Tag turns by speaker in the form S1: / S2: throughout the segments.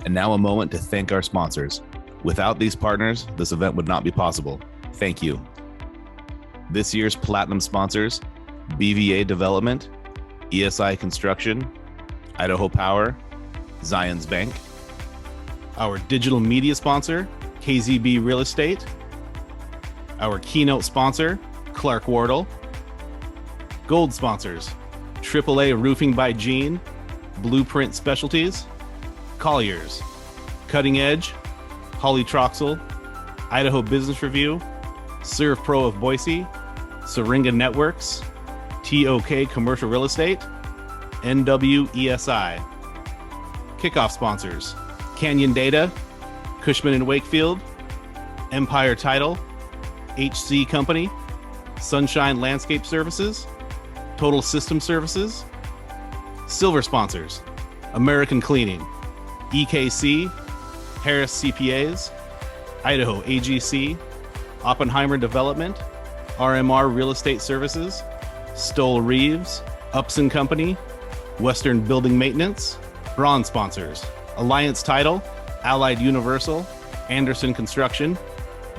S1: And now a moment to thank our sponsors. Without these partners, this event would not be possible. Thank you. This year's platinum sponsors: BVA Development, ESI Construction, Idaho Power, Zions Bank. Our digital media sponsor, KZB Real Estate. Our keynote sponsor, Clark Wardle. Gold sponsors, AAA Roofing by Gene, Blueprint Specialties, Colliers, Cutting Edge, Holly Troxel, Idaho Business Review, Serve Pro of Boise, Syringa Networks, TOK Commercial Real Estate, NWESI. Kickoff sponsors: Canyon Data, Cushman & Wakefield, Empire Title, HC Company, Sunshine Landscape Services, Total System Services. Silver sponsors: American Cleaning, EKC, Harris CPAs, Idaho AGC, Oppenheimer Development, RMR Real Estate Services, Stoll Reeves, Upson Company, Western Building Maintenance. Bronze sponsors: Alliance Title, Allied Universal, Anderson Construction,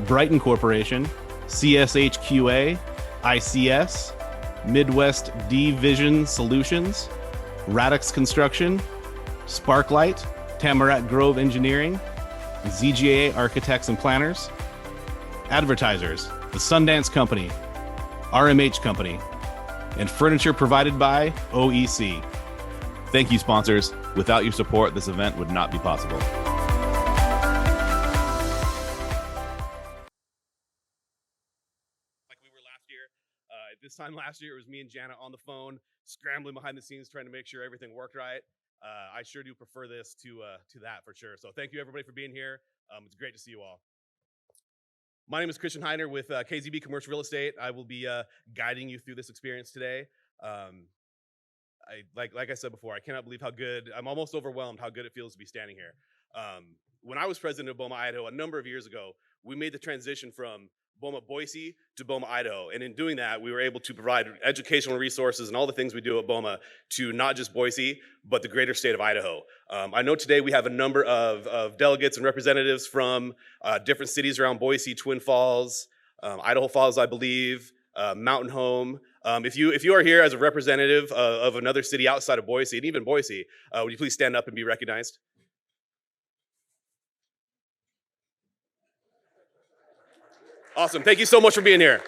S1: Brighton Corporation, CSHQA, ICS, Midwest D-Vision Solutions, Radix Construction, Sparklight, Tamarack Grove Engineering, ZGA Architects and Planners. Advertisers: the Sundance Company, RMH Company, and furniture provided by OEC. Thank you, sponsors. Without your support, this event would not be possible. Like we were last year. This time last year, it was me and Jana on the phone, scrambling behind the scenes, trying to make sure everything worked right. I sure do prefer this to that for sure. So thank you, everybody, for being here. It's great to see you all. My name is Christian Heiner with KZB Commercial Real Estate. I will be guiding you through this experience today. Like I said before, I cannot believe how good, I'm almost overwhelmed how good it feels to be standing here. When I was president of BOMA Idaho a number of years ago, we made the transition from BOMA Boise to BOMA Idaho. And in doing that, we were able to provide educational resources and all the things we do at BOMA to not just Boise, but the greater state of Idaho. I know today we have a number of delegates and representatives from different cities around Boise, Twin Falls, Idaho Falls, I believe, Mountain Home. If you are here as a representative of another city outside of Boise, and even Boise, would you please stand up and be recognized? Awesome. Thank you so much for being here.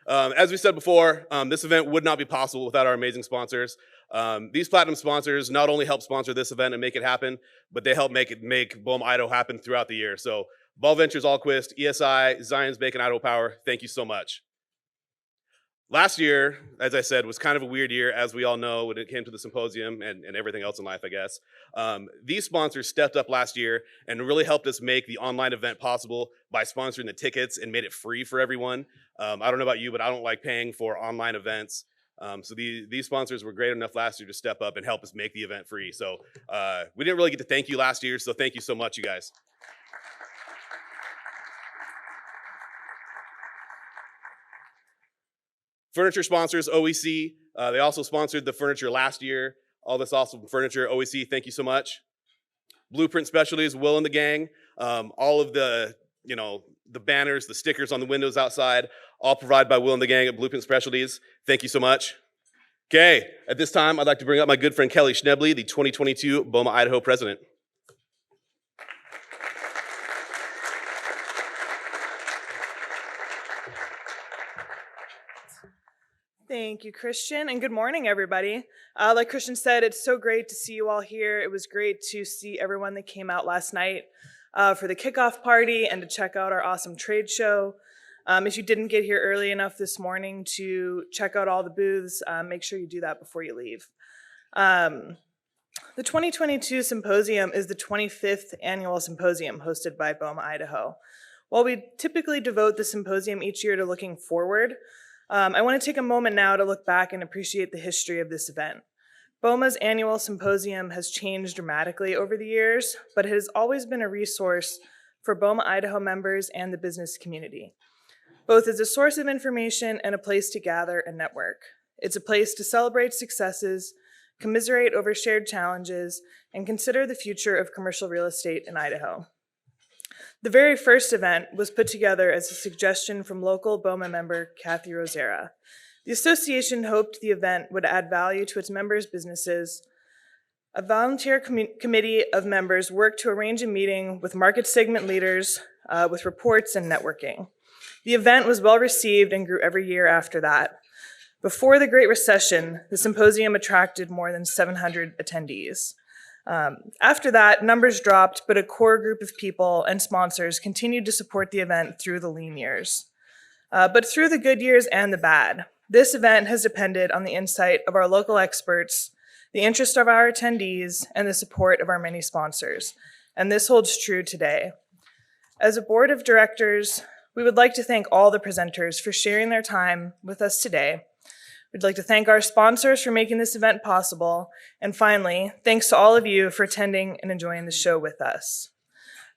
S1: As we said before, this event would not be possible without our amazing sponsors. These platinum sponsors not only help sponsor this event and make it happen, but they help make BOMA Idaho happen throughout the year. So Ball Ventures, Allquist, ESI, Zions Bank, and Idaho Power, thank you so much. Last year, as I said, was kind of a weird year, as we all know, when it came to the symposium and everything else in life, I guess. These sponsors stepped up last year and really helped us make the online event possible by sponsoring the tickets and made it free for everyone. I don't know about you, but I don't like paying for online events. So these sponsors were great enough last year to step up and help us make the event free. So we didn't really get to thank you last year, so thank you so much, you guys. Furniture sponsors, OEC. They also sponsored the furniture last year. All this awesome furniture, OEC, thank you so much. Blueprint Specialties, Will and the gang. All of the banners, the stickers on the windows outside, all provided by Will and the gang at Blueprint Specialties. Thank you so much. Okay, at this time, I'd like to bring up my good friend Kelly Schnebley, the 2022 BOMA Idaho president.
S2: Thank you, Christian, and good morning, everybody. Like Christian said, it's so great to see you all here. It was great to see everyone that came out last night for the kickoff party and to check out our awesome trade show. If you didn't get here early enough this morning to check out all the booths, make sure you do that before you leave. The 2022 Symposium is the 25th annual symposium hosted by BOMA Idaho. While we typically devote the symposium each year to looking forward, I want to take a moment now to look back and appreciate the history of this event. BOMA's annual symposium has changed dramatically over the years, but it has always been a resource for BOMA Idaho members and the business community, both as a source of information and a place to gather and network. It's a place to celebrate successes, commiserate over shared challenges, and consider the future of commercial real estate in Idaho. The very first event was put together as a suggestion from local BOMA member Kathy Rosera. The association hoped the event would add value to its members' businesses. A volunteer committee of members worked to arrange a meeting with market segment leaders with reports and networking. The event was well received and grew every year after that. Before the Great Recession, the symposium attracted more than 700 attendees. After that, numbers dropped, but a core group of people and sponsors continued to support the event through the lean years. But through the good years and the bad, this event has depended on the insight of our local experts, the interest of our attendees, and the support of our many sponsors. And this holds true today. As a board of directors, we would like to thank all the presenters for sharing their time with us today. We'd like to thank our sponsors for making this event possible. And finally, thanks to all of you for attending and enjoying the show with us.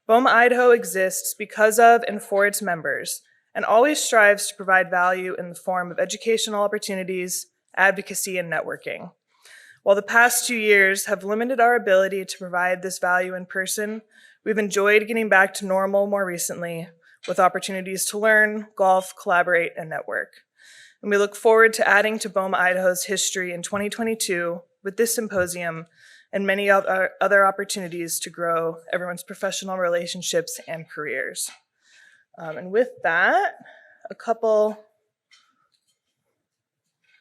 S2: BOMA Idaho exists because of and for its members, and always strives to provide value in the form of educational opportunities, advocacy, and networking. While the past 2 years have limited our ability to provide this value in person, we've enjoyed getting back to normal more recently with opportunities to learn, golf, collaborate, and network. And we look forward to adding to BOMA Idaho's history in 2022 with this symposium and many other opportunities to grow everyone's professional relationships and careers. And with that, a couple,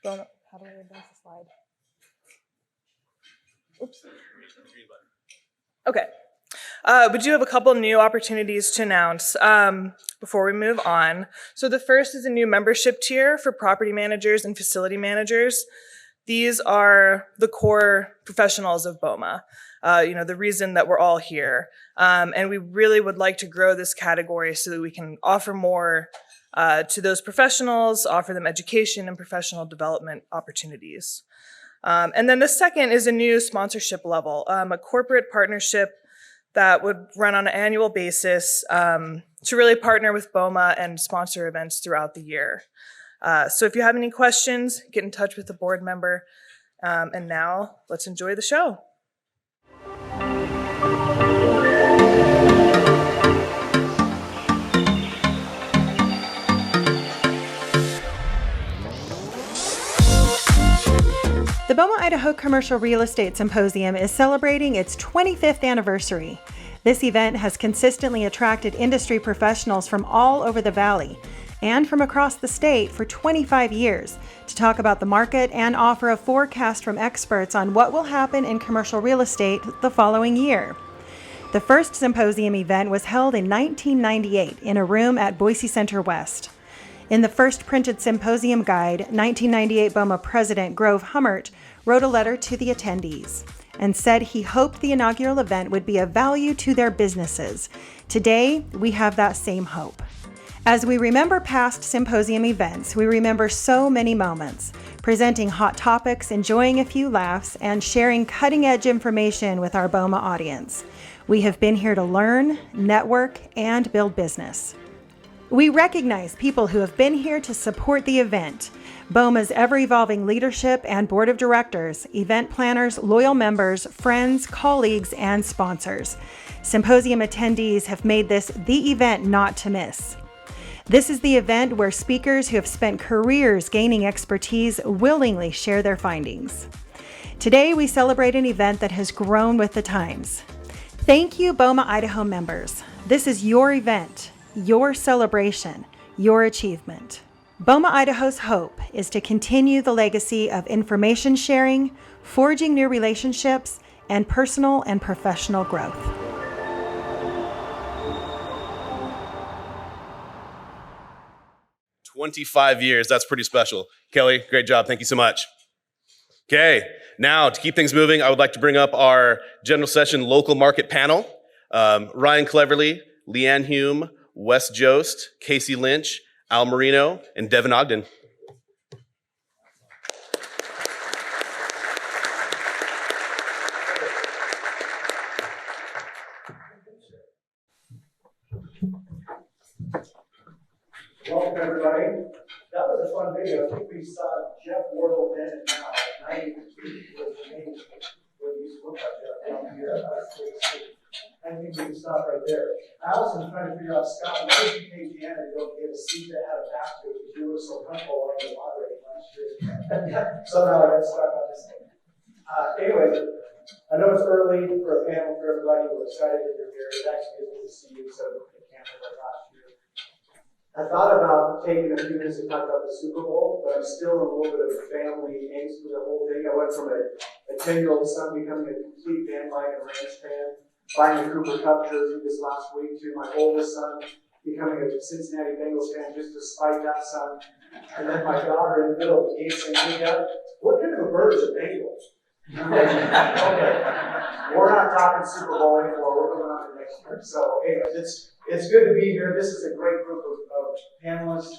S2: how do I advance the slide? Oops. Okay. We do have a couple new opportunities to announce before we move on. So the first is a new membership tier for property managers and facility managers. These are the core professionals of BOMA, the reason that we're all here. And we really would like to grow this category so that we can offer more to those professionals, offer them education and professional development opportunities. And then the second is a new sponsorship level, a corporate partnership that would run on an annual basis to really partner with BOMA and sponsor events throughout the year. So if you have any questions, get in touch with the board member. And now let's enjoy the show.
S3: The BOMA Idaho Commercial Real Estate Symposium is celebrating its 25th anniversary. This event has consistently attracted industry professionals from all over the valley and from across the state for 25 years to talk about the market and offer a forecast from experts on what will happen in commercial real estate the following year. The first symposium event was held in 1998 in a room at Boise Center West. In the first printed symposium guide, 1998 BOMA President Grove Hummert wrote a letter to the attendees and said he hoped the inaugural event would be of value to their businesses. Today, we have that same hope. As we remember past symposium events, we remember so many moments, presenting hot topics, enjoying a few laughs, and sharing cutting-edge information with our BOMA audience. We have been here to learn, network, and build business. We recognize people who have been here to support the event, BOMA's ever-evolving leadership and board of directors, event planners, loyal members, friends, colleagues, and sponsors. Symposium attendees have made this the event not to miss. This is the event where speakers who have spent careers gaining expertise willingly share their findings. Today, we celebrate an event that has grown with the times. Thank you, BOMA Idaho members. This is your event, your celebration, your achievement. BOMA Idaho's hope is to continue the legacy of information sharing, forging new relationships, and personal and professional growth.
S4: "25 years, that's pretty special. Kelly, great job, thank you so much. Okay, now to keep things moving, I would like to bring up our general session local market panel. Ryan Cleverly, Leanne Hume, Wes Jost, Casey Lynch, Al Marino, and Devin Ogden.
S5: Welcome, everybody. That was a fun video. I think we saw Jeff Wardle then and now at 90 feet, which made stop right there. I also was trying to figure out, Scott, why did you take Deanna to go get a seat that had a back to it because you were so comfortable while you were moderating last year? Somehow I got stuck on this thing. Anyway, I know it's early for a panel for everybody. We're excited that you're here. It actually is good to see you, so we can't like last year. I thought about taking a few minutes to talk about the Super Bowl, but I'm still in a little bit of family angst with the whole thing. I went from a 10-year-old son becoming a complete bandwagon Rams fan, buying a Cooper Cup jersey this last week, to my oldest son becoming a Cincinnati Bengals fan just to spite that son. And then my daughter in the middle of the game saying, "Hey, Dad, what kind of a bird is a Bengal?" Okay, we're not talking Super Bowl anymore. We're going on to next year. So, anyways, it's good to be here. This is a great group of panelists,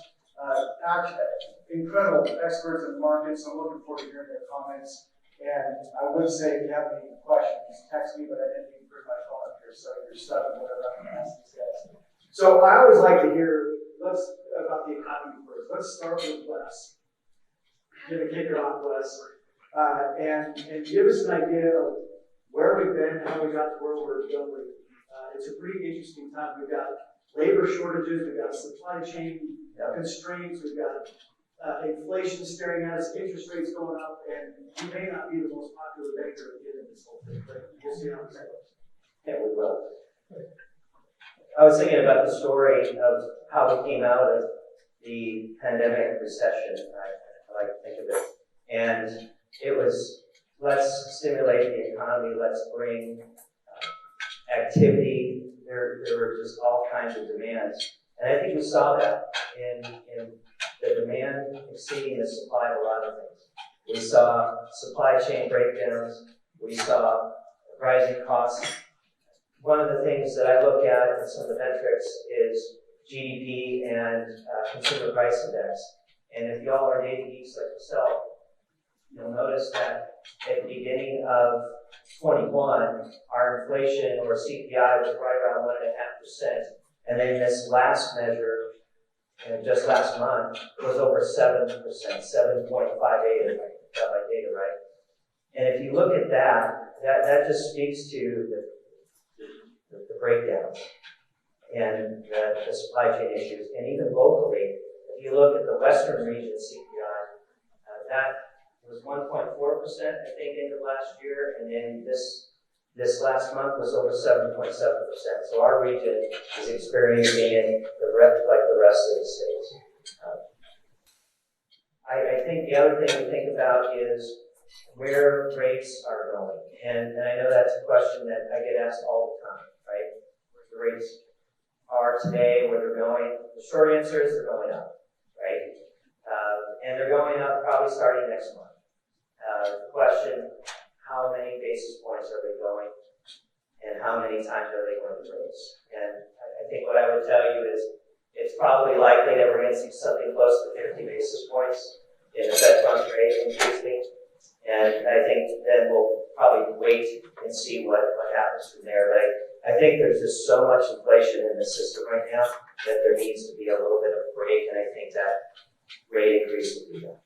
S5: incredible experts in the market. So I'm looking forward to hearing their comments. And I would say if you have any questions, text me, but I didn't even bring my phone up here, so you're stuck with whatever I'm going to ask these guys. So I always like to hear about the economy first. Let's start with Wes. Give a kicker off, Wes. And give us an idea of where we've been, how we got to where we're going. It's a pretty interesting time. We've got labor shortages, we've got supply chain constraints, we've got inflation staring at us, interest rates going up, and you may not be the most popular banker at the end of this whole thing, but we'll see how it goes.
S6: Yeah, we will. I was thinking about the story of how we came out of the pandemic recession. I like to think of it. And it was, let's stimulate the economy, let's bring activity. There were just all kinds of demands. And I think we saw that in the demand exceeding the supply of a lot of things. We saw supply chain breakdowns. We saw rising costs. One of the things that I look at in some of the metrics is GDP and consumer price index. And if y'all are data geeks like yourself, you'll notice that at the beginning of 21, our inflation or CPI was right around 1.5%. And then this last measure, just last month, was over 7%, 7.58 if I got my data right. And if you look at that just speaks to the breakdowns and the supply chain issues. And even locally, if you look at the Western region CPI, that was 1.4%, I think, into last year, and then this last month was over 7.7%. So our region is experiencing it like the rest of the states. I think the other thing to think about is where rates are going. And I know that's a question that I get asked all the time, right? Where the rates are today, where they're going. The short answer is they're going up, right? And they're going up probably starting next month. The question, how many basis points are they going? And how many times are they going to raise? And I think what I would tell you is it's probably likely that we're going to see something close to 50 basis points in the Fed funds rate increasing. And I think then we'll probably wait and see what happens from there. But I think there's just so much inflation in the system right now that there needs to be a little bit of a break, and I think that rate increase will be done.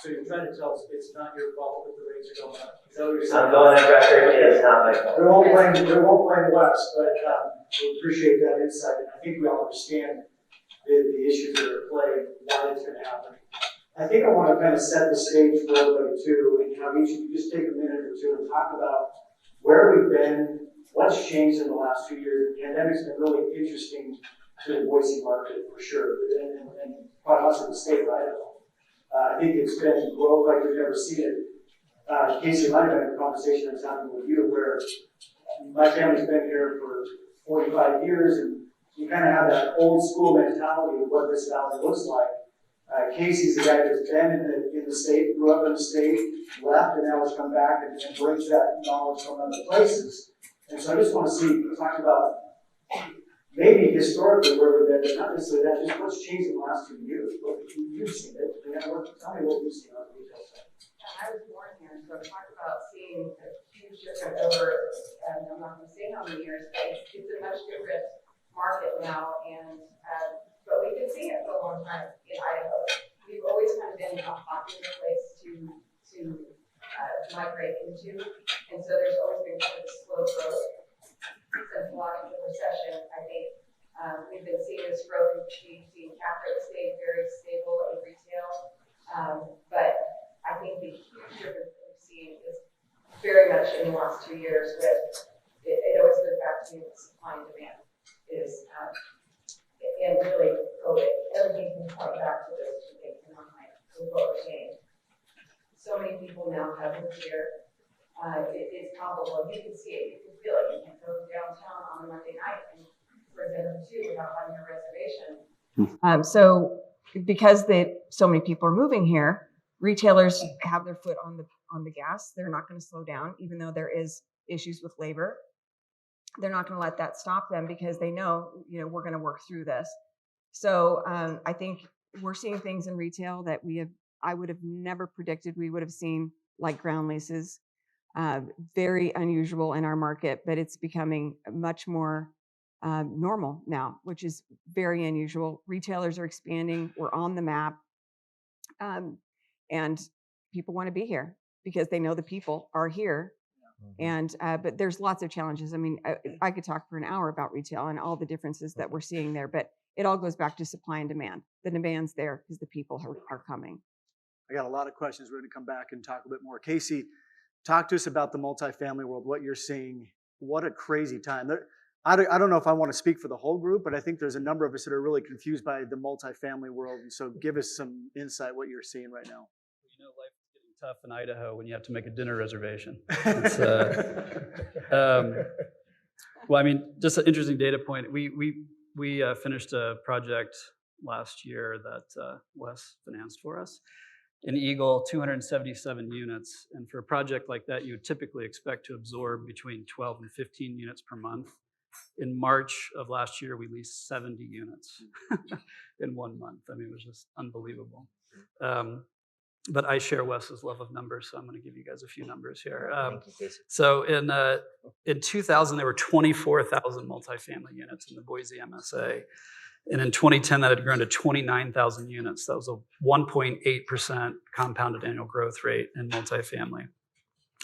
S5: So you're trying to tell us it's not your fault that the rates are going up? Is that what you're saying?
S6: I'm going on record, it is not my fault.
S5: We won't blame Wes, but we appreciate that insight, and I think we all understand the issues that are at play, why it's going to happen. I think I want to kind of set the stage for everybody too, and have each of you just take a minute or two and talk about where we've been, what's changed in the last few years. The pandemic's been really interesting to the Boise market for sure, and quite honestly, the state of Idaho. I think it's been growth like we've never seen it. Casey and I have had a conversation I'm having with you where my family's been here for 45 years, and you kind of have that old school mentality of what this valley looks like. Casey's the guy that's been in the state, grew up in the state, left, and now has come back and brings that knowledge from other places. And so I just want to talk about maybe historically where we've been, but not necessarily that, just what's changed in the last 2 years. You've seen it. Tell me what you've seen on the retail side.
S7: I was born here, so talk about seeing a huge difference over, I'm not going to say how many years, but it's a much different market now, and but we've been seeing it for a long time in Idaho. We've always kind of been a popular place to migrate into, and so there's always been kind of a slow growth since a lot of tremendous growth. We've seen cap rates stay very stable in retail. But I think the huge difference that we've seen is very much in the last 2 years with, it always goes back to supply and demand is, and really COVID, everything can point back to this economic with what we're seeing. So many people now have moved here. It's palpable. You can see it. You can feel it. You can go downtown on a Monday night and for dinner too without having a reservation. So because so many people are moving here, retailers have their foot on the gas. They're not going to slow down, even though there is issues with labor. They're not going to let that stop them because they know, we're going to work through this. So I think we're seeing things in retail that I would have never predicted we would have seen, like ground leases. Very unusual in our market, but it's becoming much more normal now, which is very unusual. Retailers are expanding. We're on the map. And people want to be here because they know the people are here. And but there's lots of challenges. I mean, I could talk for an hour about retail and all the differences that we're seeing there, but it all goes back to supply and demand. The demand's there because the people are coming.
S8: I got a lot of questions. We're going to come back and talk a bit more. Casey, talk to us about the multifamily world, what you're seeing. What a crazy time. I don't know if I want to speak for the whole group, but I think there's a number of us that are really confused by the multifamily world. And so give us some insight what you're seeing right now.
S9: Life is getting tough in Idaho when you have to make a dinner reservation. Well, I mean, just an interesting data point. We finished a project last year that Wes financed for us. In Eagle, 277 units. And for a project like that, you would typically expect to absorb between 12 and 15 units per month. In March of last year, we leased 70 units in 1 month. I mean, it was just unbelievable. But I share Wes's love of numbers, so I'm going to give you guys a few numbers here. So in 2000, there were 24,000 multifamily units in the Boise MSA. And in 2010, that had grown to 29,000 units. That was a 1.8% compounded annual growth rate in multifamily.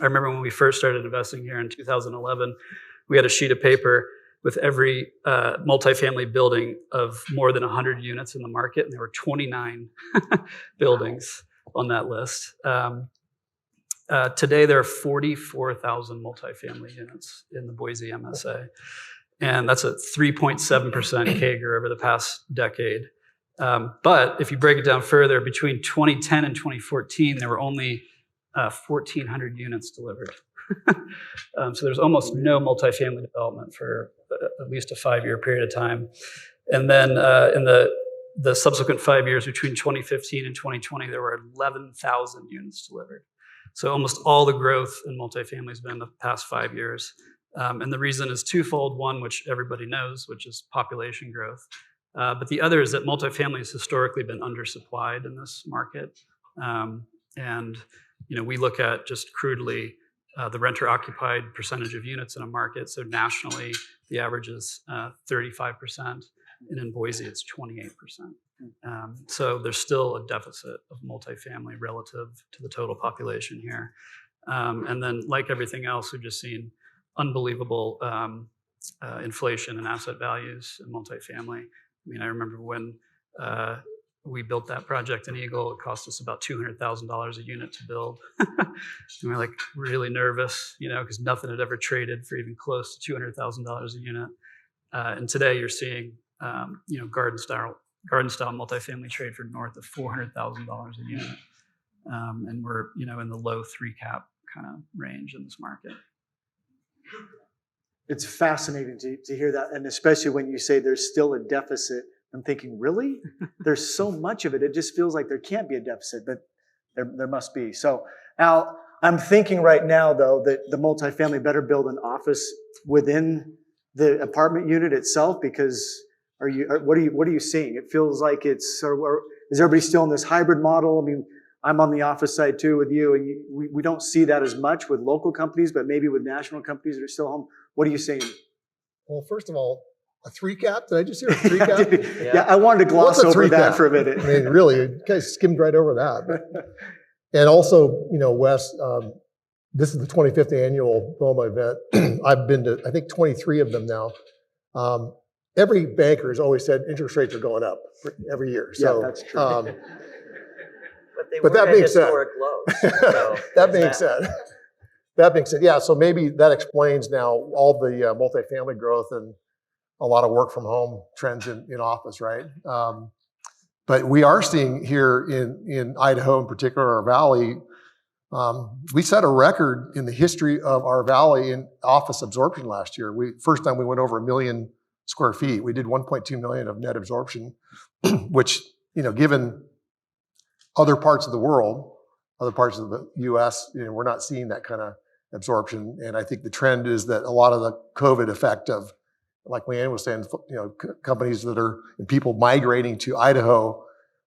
S9: I remember when we first started investing here in 2011, we had a sheet of paper with every multifamily building of more than 100 units in the market, and there were 29 buildings on that list. Today, there are 44,000 multifamily units in the Boise MSA. And that's a 3.7% CAGR over the past decade. But if you break it down further, between 2010 and 2014, there were only 1,400 units delivered. So there's almost no multifamily development for at least a 5-year period of time. And then in the subsequent 5 years between 2015 and 2020, there were 11,000 units delivered. So almost all the growth in multifamily has been in the past 5 years. And the reason is twofold. One, which everybody knows, which is population growth. But the other is that multifamily has historically been undersupplied in this market. And we look at just crudely the renter-occupied percentage of units in a market. So nationally, the average is 35%, and in Boise, it's 28%. So there's still a deficit of multifamily relative to the total population here. And then, like everything else, we've just seen unbelievable inflation in asset values in multifamily. I mean, I remember when we built that project in Eagle, it cost us about $200,000 a unit to build. And we were like really nervous, because nothing had ever traded for even close to $200,000 a unit. And today you're seeing, garden style multifamily trade for north of $400,000 a unit. And we're, in the low 3 cap kind of range in this market.
S8: It's fascinating to hear that, and especially when you say there's still a deficit. I'm thinking, really? There's so much of it. It just feels like there can't be a deficit, but there must be. So, Al, I'm thinking right now, though, that the multifamily better build an office within the apartment unit itself, because what are you seeing? It feels like is everybody still in this hybrid model? I mean, I'm on the office side too with you, and we don't see that as much with local companies, but maybe with national companies that are still home. What are you seeing?
S10: Well, first of all, a 3 cap? Did I just hear a 3 cap?
S8: Yeah, I wanted to gloss over that
S10: cap?
S8: for a minute.
S10: I mean, really, you guys skimmed right over that. And also, Wes, this is the 25th annual BOMA event. I've been to, I think, 23 of them now. every banker has always said interest rates are going up every year. So
S8: Yeah, that's true.
S10: But that being said,
S6: So
S10: that being said, yeah. So maybe that explains now all the multifamily growth and a lot of work from home trends in office, right? But we are seeing here in Idaho, in particular, our valley, we set a record in the history of our valley in office absorption last year. First time we went over 1 million square feet. We did 1.2 million of net absorption, which, given other parts of the world, other parts of the U.S., we're not seeing that kind of absorption. And I think the trend is that a lot of the COVID effect of, like Leanne was saying, companies that are, and people migrating to Idaho,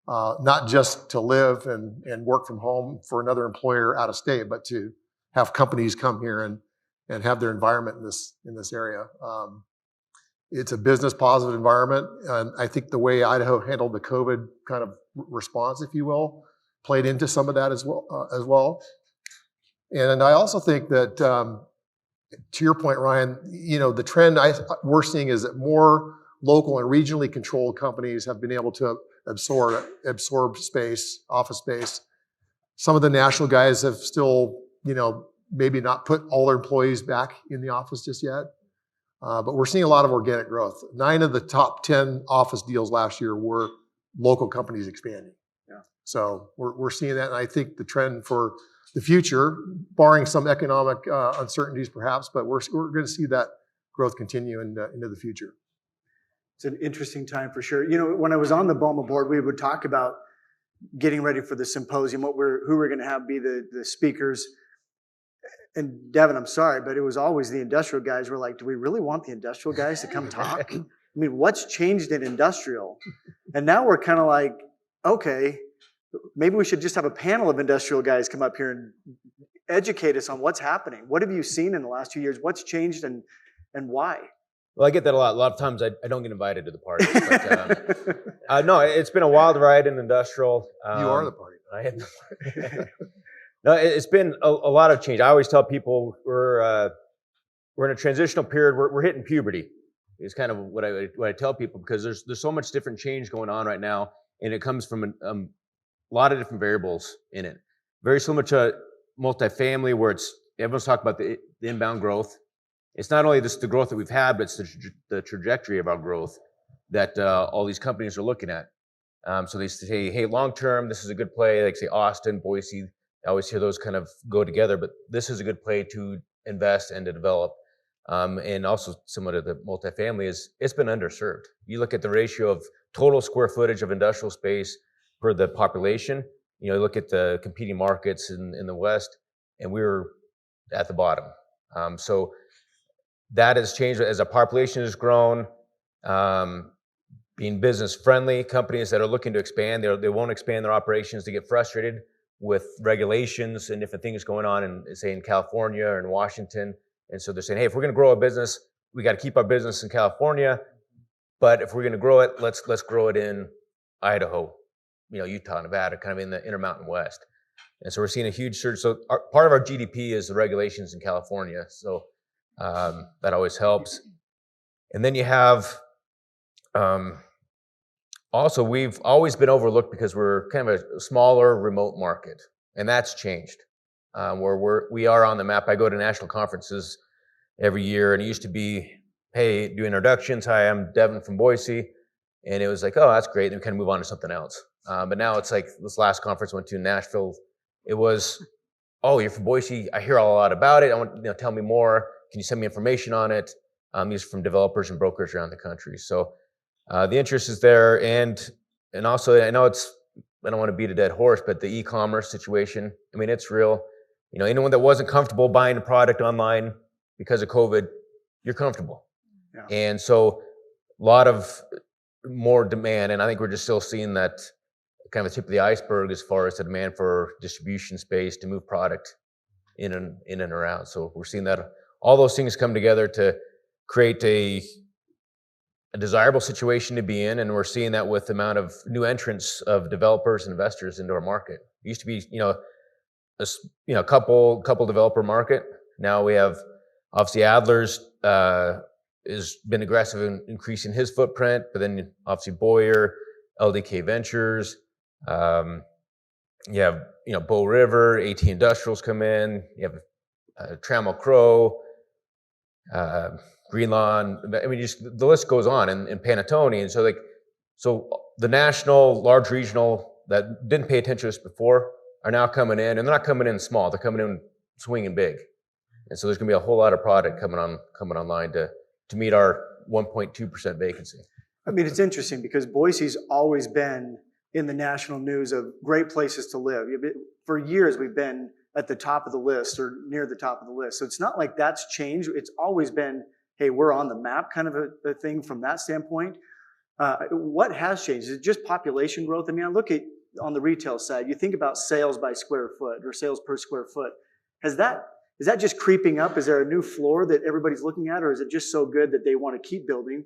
S10: not just to live and work from home for another employer out of state, but to have companies come here and have their environment in this area. It's a business positive environment. And I think the way Idaho handled the COVID kind of response, if you will, played into some of that as well. And I also think that, to your point, Ryan, the trend we're seeing is that more local and regionally controlled companies have been able to absorb space, office space. Some of the national guys have still, maybe not put all their employees back in the office just yet. But we're seeing a lot of organic growth. 9 of the top 10 office deals last year were local companies expanding.
S8: Yeah.
S10: So we're seeing that, and I think the trend for the future, barring some economic uncertainties perhaps, but we're going to see that growth continue into the future.
S8: It's an interesting time for sure. When I was on the BOMA board, we would talk about getting ready for the symposium, who we're going to have be the speakers. And Devin, I'm sorry, but it was always the industrial guys were like, do we really want the industrial guys to come talk? I mean, what's changed in industrial? And now we're kind of like, okay, maybe we should just have a panel of industrial guys come up here and educate us on what's happening. What have you seen in the last 2 years? What's changed and why?
S11: Well, I get that a lot. A lot of times I don't get invited to the party. But, no, it's been a wild ride in industrial.
S10: You are the party.
S11: I am the party. No, it's been a lot of change. I always tell people we're in a transitional period. We're hitting puberty. It's kind of what I tell people, because there's so much different change going on right now, and it comes from a lot of different variables in it. Very similar to multifamily, where everyone's talking about the inbound growth. It's not only just the growth that we've had, but it's the trajectory of our growth that all these companies are looking at. So they say, hey, long term, this is a good play. Like say Austin, Boise. I always hear those kind of go together, but this is a good play to invest and to develop. And also similar to the multifamily, it's been underserved. You look at the ratio of total square footage of industrial space per the population. You look at the competing markets in the West, and we're at the bottom. So that has changed as our population has grown. Being business friendly, companies that are looking to expand, they won't expand their operations. They get frustrated with regulations and different things going on in California or in Washington. And so they're saying, hey, if we're going to grow a business, we got to keep our business in California. But if we're going to grow it, let's grow it in Idaho, Utah, Nevada, kind of in the Intermountain West. And so we're seeing a huge surge. So part of our GDP is the regulations in California. So that always helps. And then you have, also, we've always been overlooked because we're kind of a smaller, remote market, and that's changed. Where we are on the map. I go to national conferences every year, and it used to be, hey, do introductions. Hi, I'm Devin from Boise, and it was like, oh, that's great. Then we kind of move on to something else. But now it's like this last conference I went to in Nashville. It was, oh, you're from Boise. I hear a lot about it. I want tell me more. Can you send me information on it? These are from developers and brokers around the country. So. The interest is there, and also I know I don't want to beat a dead horse, but the e-commerce situation, I mean, it's real. Anyone that wasn't comfortable buying a product online because of COVID, you're comfortable.
S8: Yeah.
S11: And so a lot of more demand, and I think we're just still seeing that kind of the tip of the iceberg as far as the demand for distribution space to move product in and around. So we're seeing that all those things come together to create a desirable situation to be in, and we're seeing that with the amount of new entrants of developers and investors into our market. It used to be, a couple developer market. Now we have obviously Adler's has been aggressive in increasing his footprint, but then obviously Boyer, LDK Ventures, you have, Bow River, AT Industrials come in, you have Trammell Crow, Greenlawn. I mean, just the list goes on, and Panettone. And so the national, large regional that didn't pay attention to this before are now coming in, and they're not coming in small, they're coming in swinging big. And so there's going to be a whole lot of product coming online to meet our 1.2% vacancy.
S8: I mean, it's interesting because Boise's always been in the national news of great places to live. For years, we've been at the top of the list or near the top of the list. So it's not like that's changed. It's always been, hey, we're on the map kind of a thing from that standpoint. What has changed? Is it just population growth? I mean, I look at on the retail side, you think about sales by square foot or sales per square foot. Is that just creeping up? Is there a new floor that everybody's looking at, or is it just so good that they want to keep building?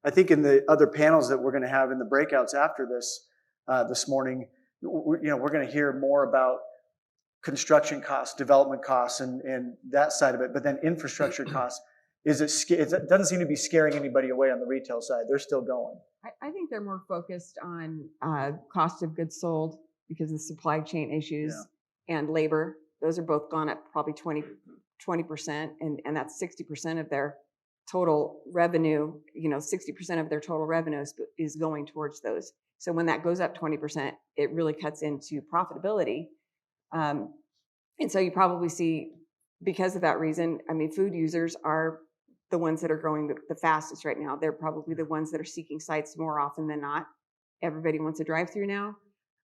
S8: I think in the other panels that we're going to have in the breakouts after this morning, we're going to hear more about construction costs, development costs, and that side of it. But then infrastructure costs, it doesn't seem to be scaring anybody away on the retail side. They're still going.
S12: I think they're more focused on cost of goods sold because of the supply chain issues and labor. Those are both gone up probably 20%, and that's 60% of their total revenue. 60% of their total revenue is going towards those. So when that goes up 20%, it really cuts into profitability. And so you probably see, because of that reason, I mean, food users are the ones that are growing the fastest right now. They're probably the ones that are seeking sites more often than not. Everybody wants a drive-through now,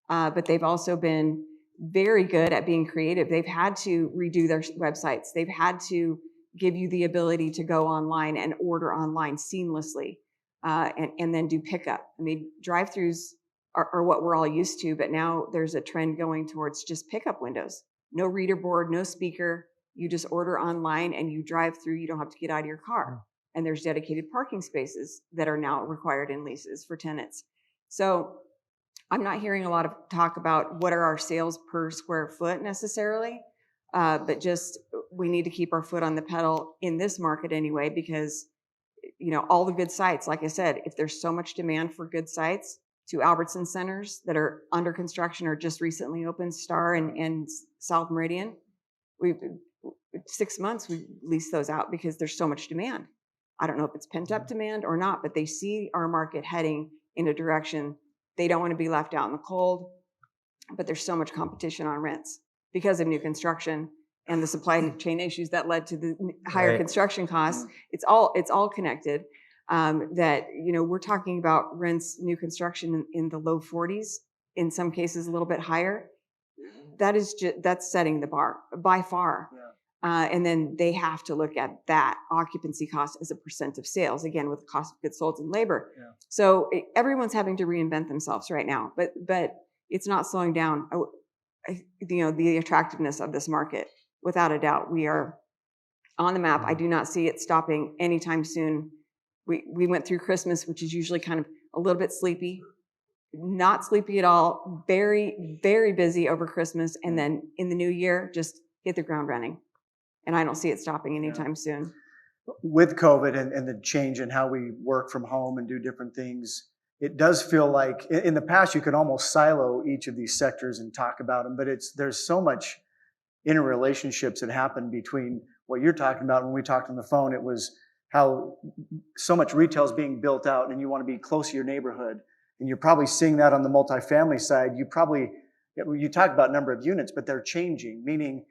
S12: but they've also been very good at being creative. They've had to redo their websites. They've had to give you the ability to go online and order online seamlessly, and then do pickup. I mean, drive-throughs are what we're all used to, but now there's a trend going towards just pickup windows. No reader board, no speaker. You just order online and you drive through. You don't have to get out of your car. And there's dedicated parking spaces that are now required in leases for tenants. So I'm not hearing a lot of talk about what are our sales per square foot necessarily, but just we need to keep our foot on the pedal in this market anyway, because all the good sites, like I said, if there's so much demand for good sites, to Albertson centers that are under construction or just recently opened, Star and South Meridian, 6 months we lease those out because there's so much demand. I don't know if it's pent up demand or not, but they see our market heading in a direction. They don't want to be left out in the cold, but there's so much competition on rents because of new construction and the supply chain issues that led to the higher construction costs. It's all connected. That we're talking about rents, new construction in the low 40s, in some cases a little bit higher. That's setting the bar by far. And then they have to look at that occupancy cost as a percent of sales, again, with cost of goods sold and labor. So everyone's having to reinvent themselves right now, but it's not slowing down, the attractiveness of this market. Without a doubt, we are on the map. I do not see it stopping anytime soon. We went through Christmas, which is usually kind of a little bit sleepy, not sleepy at all, very, very busy over Christmas. And then in the new year, just hit the ground running. And I don't see it stopping anytime soon.
S8: With COVID and the change in how we work from home and do different things, it does feel like in the past you could almost silo each of these sectors and talk about them, but there's so much interrelationships that happen between what you're talking about. When we talked on the phone, it was how so much retail is being built out and you want to be close to your neighborhood. And you're probably seeing that on the multifamily side. You talk about number of units, but they're changing, meaning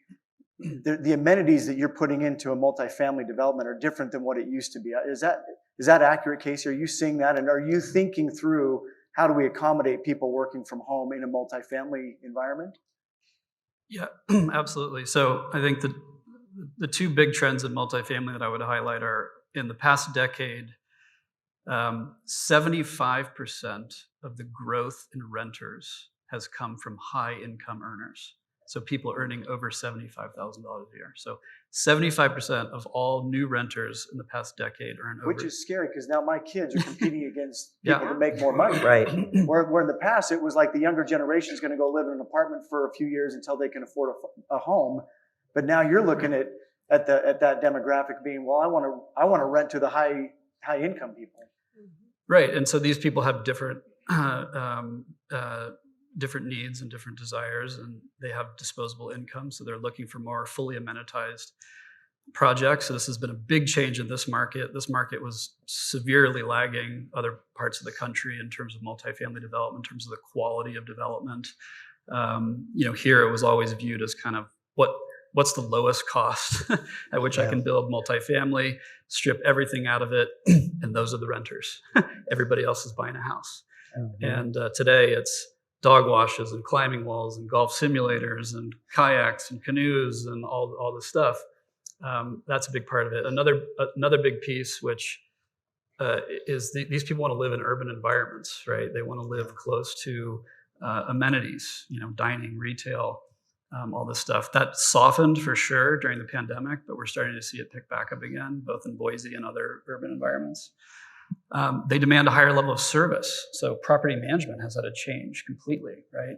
S8: the amenities that you're putting into a multifamily development are different than what it used to be. Is that accurate, Casey? Are you seeing that? And are you thinking through how do we accommodate people working from home in a multifamily environment?
S9: Yeah, absolutely. So I think the two big trends in multifamily that I would highlight are, in the past decade, 75% of the growth in renters has come from high income earners. So people earning over $75,000 a year. So 75% of all new renters in the past decade earn over.
S8: Which is scary because now my kids are competing against people to make more money.
S6: Right.
S8: Where in the past it was like the younger generation is going to go live in an apartment for a few years until they can afford a home. But now you're looking at that demographic being, well, I want to rent to the high high income people.
S9: Right, and so these people have different different needs and different desires, and they have disposable income, so they're looking for more fully amenitized projects. So this has been a big change in this market. This market was severely lagging other parts of the country in terms of multifamily development, in terms of the quality of development. Here it was always viewed as kind of what's the lowest cost at which I can build multifamily, strip everything out of it, and those are the renters. Everybody else is buying a house. And today it's dog washes and climbing walls and golf simulators and kayaks and canoes and all this stuff. That's a big part of it. Another big piece, which is these people want to live in urban environments, right? They want to live close to amenities, dining, retail, all this stuff. That softened for sure during the pandemic, but we're starting to see it pick back up again, both in Boise and other urban environments. They demand a higher level of service. So property management has had to change completely, right?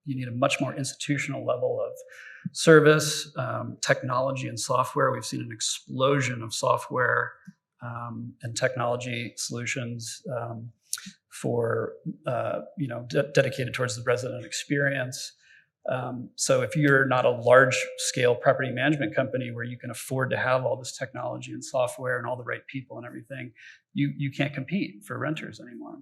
S9: You need a much more institutional level of service, technology and software. We've seen an explosion of software and technology solutions for, dedicated towards the resident experience. So if you're not a large scale property management company where you can afford to have all this technology and software and all the right people and everything, you can't compete for renters anymore.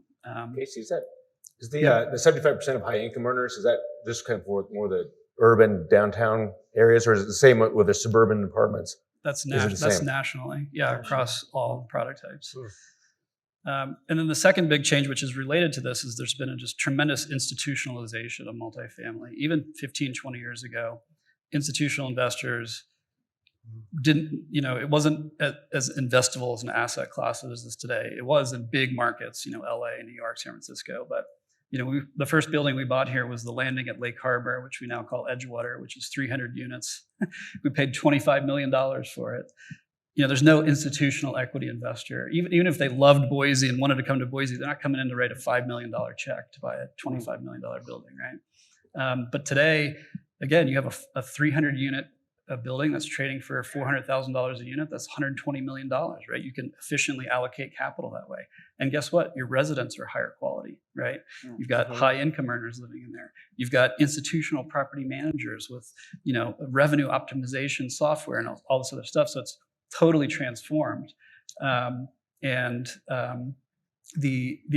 S11: Casey, is the 75% of high income earners, is that just kind of more the urban downtown areas, or is it the same with the suburban apartments?
S9: That's nationally, across all product types. And then the second big change, which is related to this, is there's been a just tremendous institutionalization of multifamily. Even 15, 20 years ago, institutional investors didn't, it wasn't as investable as an asset class as it is today. It was in big markets, LA, New York, San Francisco. But, the first building we bought here was the landing at Lake Harbor, which we now call Edgewater, which is 300 units. We paid $25 million for it. There's no institutional equity investor. Even if they loved Boise and wanted to come to Boise, they're not coming in to write a $5 million check to buy a $25 million building, right? But today, again, you have a 300-unit building that's trading for $400,000 a unit. That's $120 million, right? You can efficiently allocate capital that way. And guess what? Your residents are higher quality, right? You've got high-income earners living in there. You've got institutional property managers with, revenue optimization software and all this other stuff. So it's totally transformed. The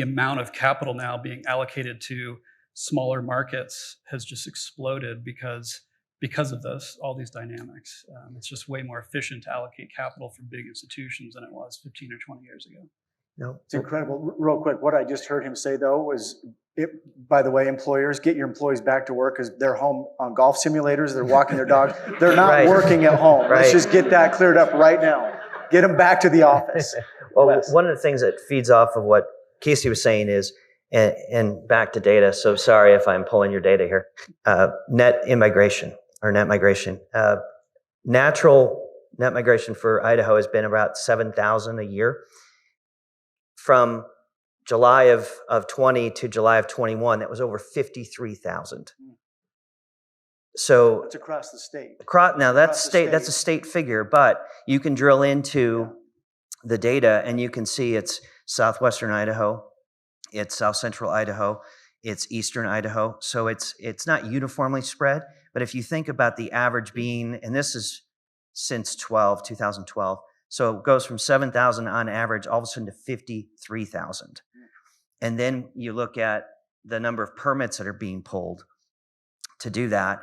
S9: amount of capital now being allocated to smaller markets has just exploded because of all these dynamics. It's just way more efficient to allocate capital for big institutions than it was 15 or 20 years ago.
S8: No, it's incredible. Real quick, what I just heard him say though was, by the way, employers, get your employees back to work because they're home on golf simulators, they're walking their dogs, they're not working at home. Let's just get that cleared up right now. Get them back to the office.
S6: Well, one of the things that feeds off of what Casey was saying is, and back to data, so sorry if I'm pulling your data here, net migration. Natural net migration for Idaho has been about 7,000 a year. From July of 20 to July of 21, that was over 53,000. So
S8: it's across the state.
S6: Now that's a state figure, but you can drill into the data and you can see it's southwestern Idaho, it's south central Idaho, it's eastern Idaho. So it's not uniformly spread, but if you think about the average being, and this is since 2012, so it goes from 7,000 on average all of a sudden to 53,000. And then you look at the number of permits that are being pulled to do that.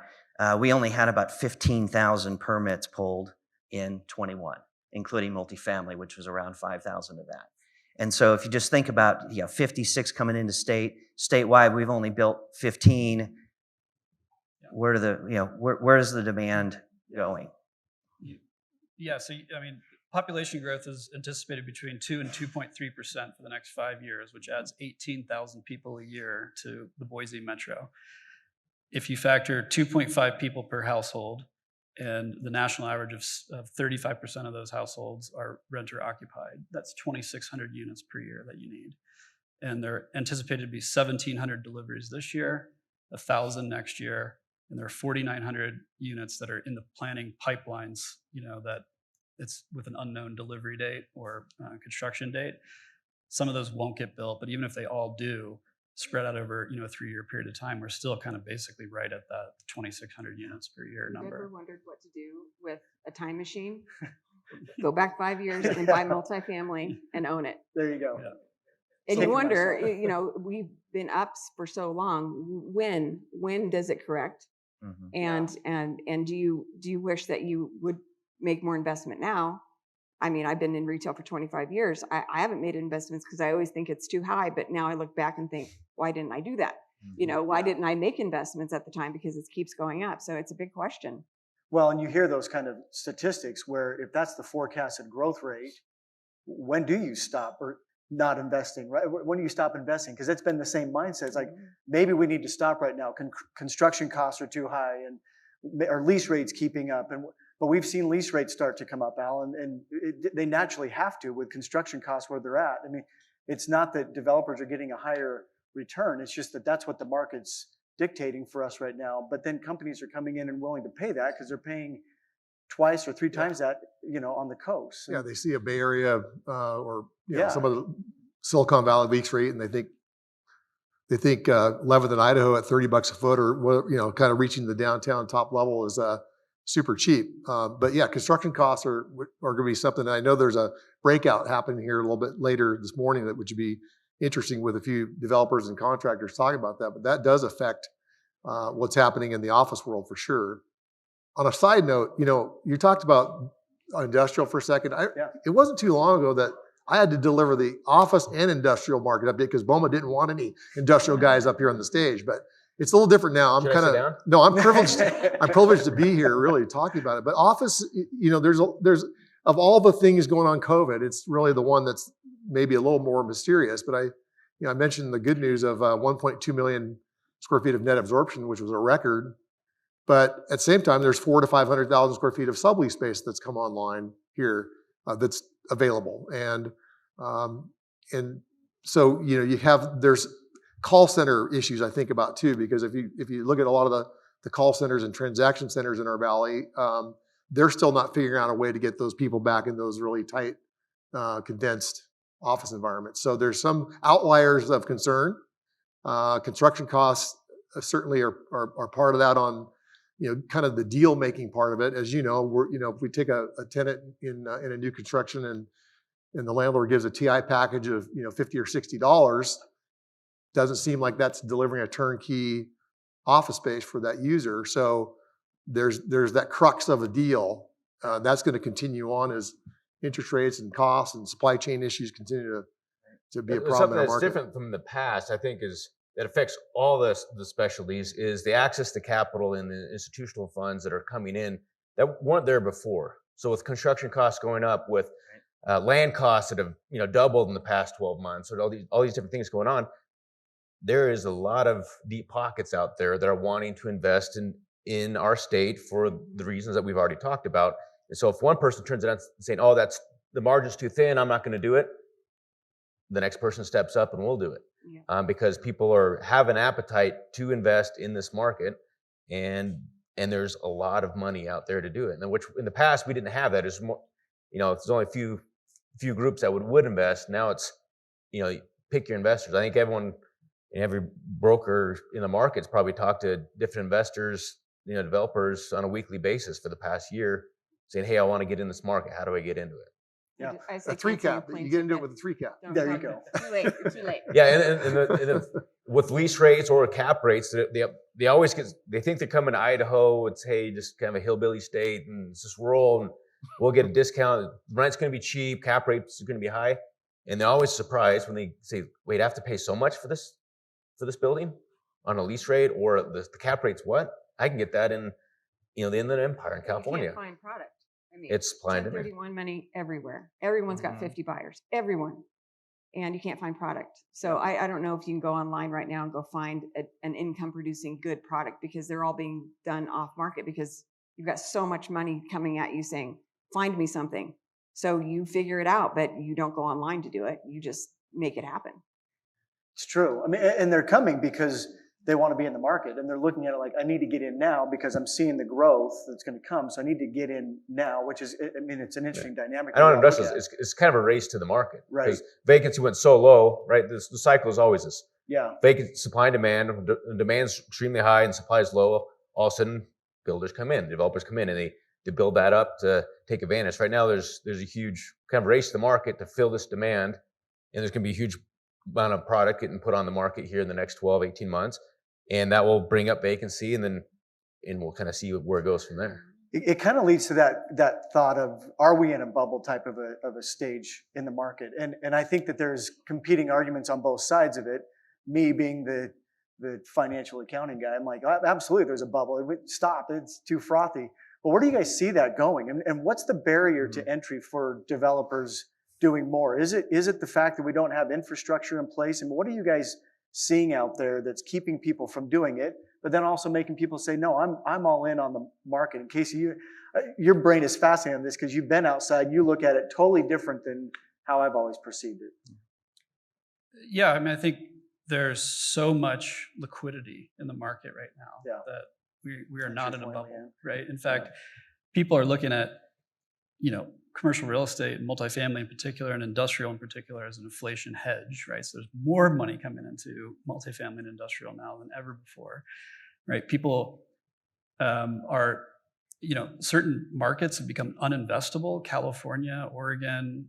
S6: We only had about 15,000 permits pulled in 21, including multifamily, which was around 5,000 of that. And so if you just think about 56 coming into statewide, we've only built 15. Where is the demand going?
S9: Yeah, so population growth is anticipated between 2 and 2.3% for the next 5 years, which adds 18,000 people a year to the Boise metro. If you factor 2.5 people per household, and the national average of 35% of those households are renter occupied, that's 2,600 units per year that you need. And they're anticipated to be 1,700 deliveries this year, 1,000 next year, and there are 4,900 units that are in the planning pipelines, that it's with an unknown delivery date or construction date. Some of those won't get built, but even if they all do, spread out over a 3-year period of time, we're still kind of basically right at that 2,600 units per year
S12: Have you ever
S9: number.
S12: wondered what to do with a time machine? Go back 5 years and buy multifamily and own it.
S8: There you go.
S9: Yeah.
S12: And
S8: Take
S12: you
S8: it
S12: wonder,
S8: myself.
S12: we've been up for so long. When does it correct? And do you wish that you would make more investment now? I mean, I've been in retail for 25 years. I haven't made investments because I always think it's too high. But now I look back and think, why didn't I do that? Why didn't I make investments at the time? Because it keeps going up. So it's a big question.
S8: Well, and you hear those kind of statistics where if that's the forecasted growth rate, when do you stop or not investing, right? When do you stop investing? Because it's been the same mindset. It's like, maybe we need to stop right now. Construction costs are too high and our lease rates keeping up. But we've seen lease rates start to come up, Al, and they naturally have to with construction costs where they're at. I mean, it's not that developers are getting a higher return. It's just that that's what the market's dictating for us right now. But then companies are coming in and willing to pay that because they're paying twice or 3 times that, on the coast.
S10: Yeah, they see a Bay Area or
S8: Yeah.
S10: some of the Silicon Valley lease rate, and they think 11th in Idaho at $30 a foot, or kind of reaching the downtown top level is super cheap. But yeah, construction costs are going to be something. And I know there's a breakout happening here a little bit later this morning that would be interesting with a few developers and contractors talking about that. But that does affect what's happening in the office world for sure. On a side note, you talked about industrial for a second. It wasn't too long ago that I had to deliver the office and industrial market update because BOMA didn't want any industrial guys up here on the stage. But it's a little different now. I'm privileged. I'm privileged to be here, really talking about it. But office, there's of all the things going on COVID, it's really the one that's maybe a little more mysterious. But I mentioned the good news of 1.2 million square feet of net absorption, which was a record. But at the same time, there's 400,000 to 500,000 square feet of sublease space that's come online here that's available, and so there's call center issues I think about too, because if you look at a lot of the call centers and transaction centers in our valley, they're still not figuring out a way to get those people back in those really tight, condensed office environments. So there's some outliers of concern. Construction costs certainly are part of that on kind of the deal making part of it. As you know, if we take a tenant in a new construction and the landlord gives a TI package of $50 or $60, doesn't seem like that's delivering a turnkey office space for that user. So there's that crux of a deal that's going to continue on as interest rates and costs and supply chain issues continue to be a problem.
S11: Something that's different from the past, I think, is that affects all the specialties is the access to capital in the institutional funds that are coming in that weren't there before. So with construction costs going up, with land costs that have doubled in the past 12 months, or all these different things going on, there is a lot of deep pockets out there that are wanting to invest in our state for the reasons that we've already talked about. And so if one person turns it on saying, "Oh, that's the margin's too thin, I'm not going to do it," the next person steps up and will do it. Yeah. Because people have an appetite to invest in this market, and there's a lot of money out there to do it. And which in the past we didn't have that. It's more, there's only a few groups that would invest. Now it's, pick your investors. I think every broker in the market's probably talked to different investors, developers on a weekly basis for the past year, saying, "Hey, I want to get in this market. How do I get into it?"
S8: Yeah,
S12: a
S10: 3 cap. You get into it with a 3 cap.
S8: There you go.
S12: Too late. Too late.
S11: Yeah, and with lease rates or cap rates, they always they think they're coming to Idaho. It's, hey, just kind of a hillbilly state, and it's just rural, and we'll get a discount. Rent's going to be cheap. Cap rates are going to be high, and they're always surprised when they say, "Wait, I have to pay so much for this building on a lease rate, or the cap rate's what? I can get that in the Inland Empire in California."
S12: You can't find product. I mean,
S11: it's supply and demand.
S12: 1031 money everywhere. Everyone's got 50 buyers. Everyone. And you can't find product. So I don't know if you can go online right now and go find an income producing good product, because they're all being done off market, because you've got so much money coming at you saying, "Find me something." So you figure it out, but you don't go online to do it. You just make it happen.
S8: It's true. I mean, and they're coming because they want to be in the market, and they're looking at it like, I need to get in now because I'm seeing the growth that's going to come, so I need to get in now, which is, I mean, it's an interesting dynamic.
S11: I don't industrial. It's kind of a race to the market,
S8: right?
S11: Because vacancy went so low, right? The cycle is always this.
S8: Yeah.
S11: Vacant supply and demand. Demand's extremely high and supply is low. All of a sudden, builders come in, developers come in, and they build that up to take advantage. Right now, there's a huge kind of race to the market to fill this demand, and there's going to be a huge amount of product getting put on the market here in the next 12, 18 months. And that will bring up vacancy, and we'll kind of see where it goes from there.
S8: It kind of leads to that thought of, are we in a bubble type of a stage in the market? And I think that there's competing arguments on both sides of it. Me being the financial accounting guy, I'm like, absolutely, there's a bubble. Stop, it's too frothy. But where do you guys see that going? And what's the barrier to entry for developers doing more? Is it the fact that we don't have infrastructure in place? And what are you guys seeing out there that's keeping people from doing it, but then also making people say, no, I'm all in on the market? In case your brain is fascinated on this because you've been outside, you look at it totally different than how I've always perceived it.
S9: Yeah, I mean, I think there's so much liquidity in the market right now that we are not in a bubble, right? In fact, people are looking at, commercial real estate and multifamily in particular and industrial in particular as an inflation hedge, right? So there's more money coming into multifamily and industrial now than ever before, right? People are, certain markets have become uninvestable. California, Oregon,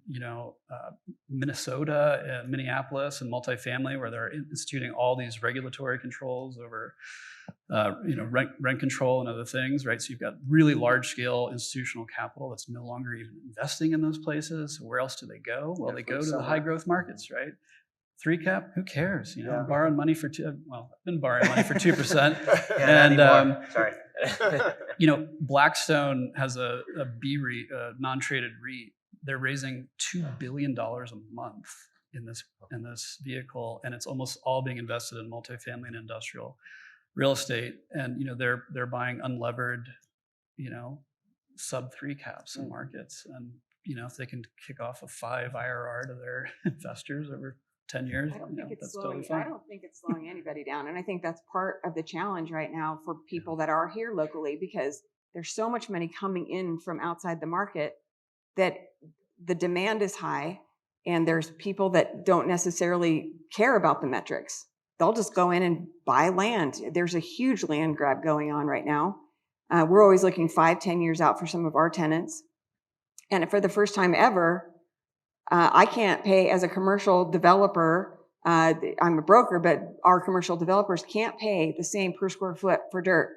S9: Minnesota, and Minneapolis, and multifamily, where they're instituting all these regulatory controls over rent control and other things, right? So you've got really large scale institutional capital that's no longer even investing in those places. So where else do they go? Well, they go to the high growth markets, right? 3 cap, who cares? Borrowing money for I've been borrowing money for 2%. And
S6: sorry.
S9: Blackstone has a B REIT, a non-traded REIT. They're raising $2 billion a month in this vehicle, and it's almost all being invested in multifamily and industrial real estate. And they're buying unlevered, sub 3 caps in markets. And if they can kick off a 5 IRR to their investors over 10 years,
S12: I don't think it's
S9: that's
S12: slowing.
S9: totally fine.
S12: I don't think it's slowing anybody down, and I think that's part of the challenge right now for people that are here locally, because there's so much money coming in from outside the market that the demand is high, and there's people that don't necessarily care about the metrics. They'll just go in and buy land. There's a huge land grab going on right now. We're always looking 5-10 years out for some of our tenants, and for the first time ever, I can't pay as a commercial developer. I'm a broker, but our commercial developers can't pay the same per square foot for dirt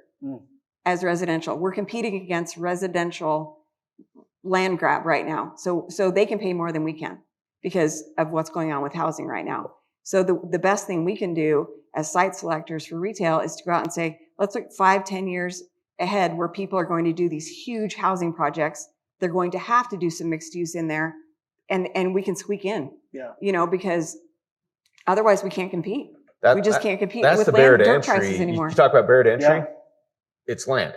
S12: as residential. We're competing against residential land grab right now. So they can pay more than we can because of what's going on with housing right now. So the best thing we can do as site selectors for retail is to go out and say, let's look 5-10 years ahead where people are going to do these huge housing projects. They're going to have to do some mixed use in there. And we can squeak in, because otherwise we can't compete. We just can't compete with land dirt prices anymore.
S11: You talk about barrier to entry, it's land.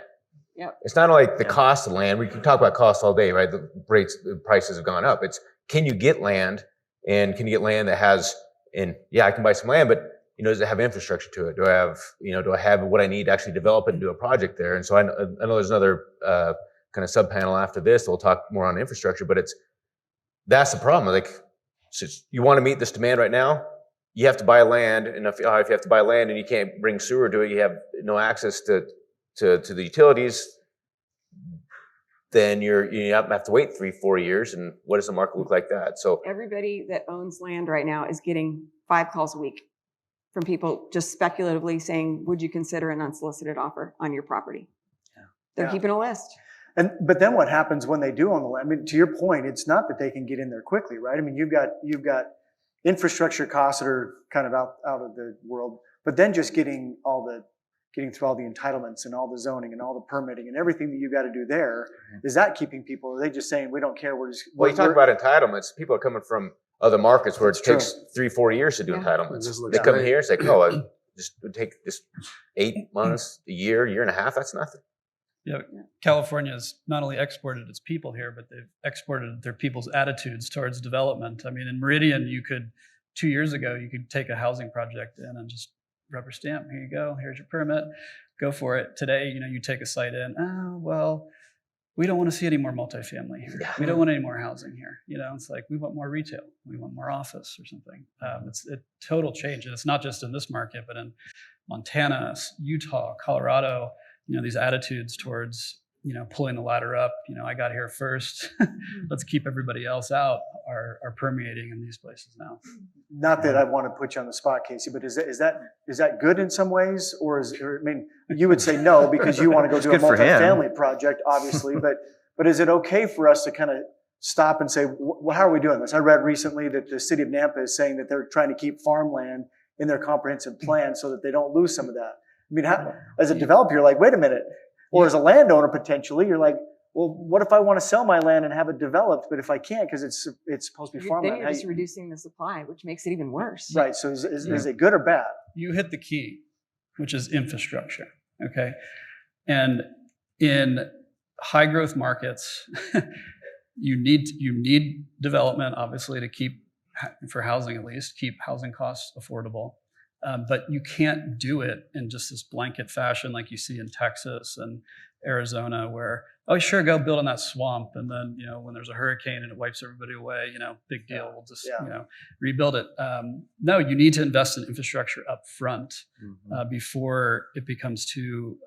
S12: Yep.
S11: It's not like the cost of land. We can talk about cost all day, right? The prices have gone up. It's, can you get land, and can you get land that has, I can buy some land, but does it have infrastructure to it? Do I have what I need to actually develop it and do a project there? And so I know there's another kind of sub panel after this that we'll talk more on infrastructure, but that's the problem. Like, so you want to meet this demand right now, you have to buy land, and if you have to buy land and you can't bring sewer to it, you have no access to the utilities, then you have to wait 3-4 years. And what does the market look like that? So
S12: everybody that owns land right now is getting 5 calls a week from people just speculatively saying, would you consider an unsolicited offer on your property? They're keeping a list.
S8: But then what happens when they do own the land? I mean, to your point, it's not that they can get in there quickly, right? I mean, you've got infrastructure costs that are kind of out of the world, but then just getting through all the entitlements and all the zoning and all the permitting and everything that you got to do there, is that keeping people? Or are they just saying, we don't care, we're just...
S11: Well, you talk about entitlements. People are coming from other markets where it takes 3-4 years to do entitlements. They come here, it's like, it would take just 8 months, a year and a half. That's nothing.
S9: California has not only exported its people here, but they've exported their people's attitudes towards development. I mean, in Meridian, 2 years ago, you could take a housing project in and just rubber stamp. Here you go. Here's your permit. Go for it. Today, you take a site in. Oh, well, we don't want to see any more multifamily here. We don't want any more housing here. It's like, we want more retail. We want more office or something. It's a total change. And it's not just in this market, but in Montana, Utah, Colorado, these attitudes towards, pulling the ladder up. I got here first. Let's keep everybody else out are permeating in these places now.
S8: Not that I want to put you on the spot, Casey, but is that good in some ways, or you would say no because you want to go do a multifamily project, obviously, but is it okay for us to kind of stop and say, well, how are we doing this? I read recently that the city of Nampa is saying that they're trying to keep farmland in their comprehensive plan so that they don't lose some of that. As a developer, you're like, wait a minute, or as a landowner potentially, you're like, well, what if I want to sell my land and have it developed, but if I can't because it's supposed to be farmland?
S12: Then you're just reducing the supply, which makes it even worse.
S8: Right. So is it good or bad?
S9: You hit the key, which is infrastructure. Okay, and in high growth markets, you need development, obviously, to keep, for housing at least, keep housing costs affordable. But you can't do it in just this blanket fashion like you see in Texas and Arizona, where, oh, sure, go build in that swamp, and then when there's a hurricane and it wipes everybody away, big deal, we'll just rebuild it. No, you need to invest in infrastructure up front before it becomes too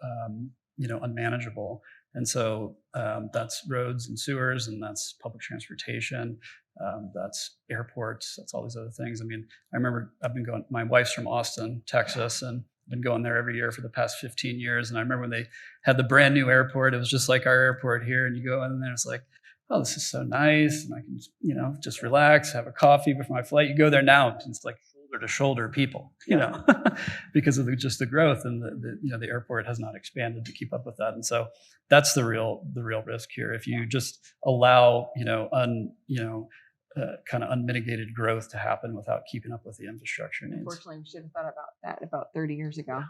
S9: unmanageable. And so that's roads and sewers, and that's public transportation, that's airports, that's all these other things. I remember my wife's from Austin, Texas, and been going there every year for the past 15 years. And I remember when they had the brand new airport, it was just like our airport here. And you go in there, it's like, oh, this is so nice. And I can, just relax, have a coffee before my flight. You go there now, it's like shoulder to shoulder people, because of just the growth, and the airport has not expanded to keep up with that. And so that's the real risk here. If you just allow, kind of unmitigated growth to happen without keeping up with the infrastructure needs.
S12: Unfortunately, we should have thought about that about 30 years ago.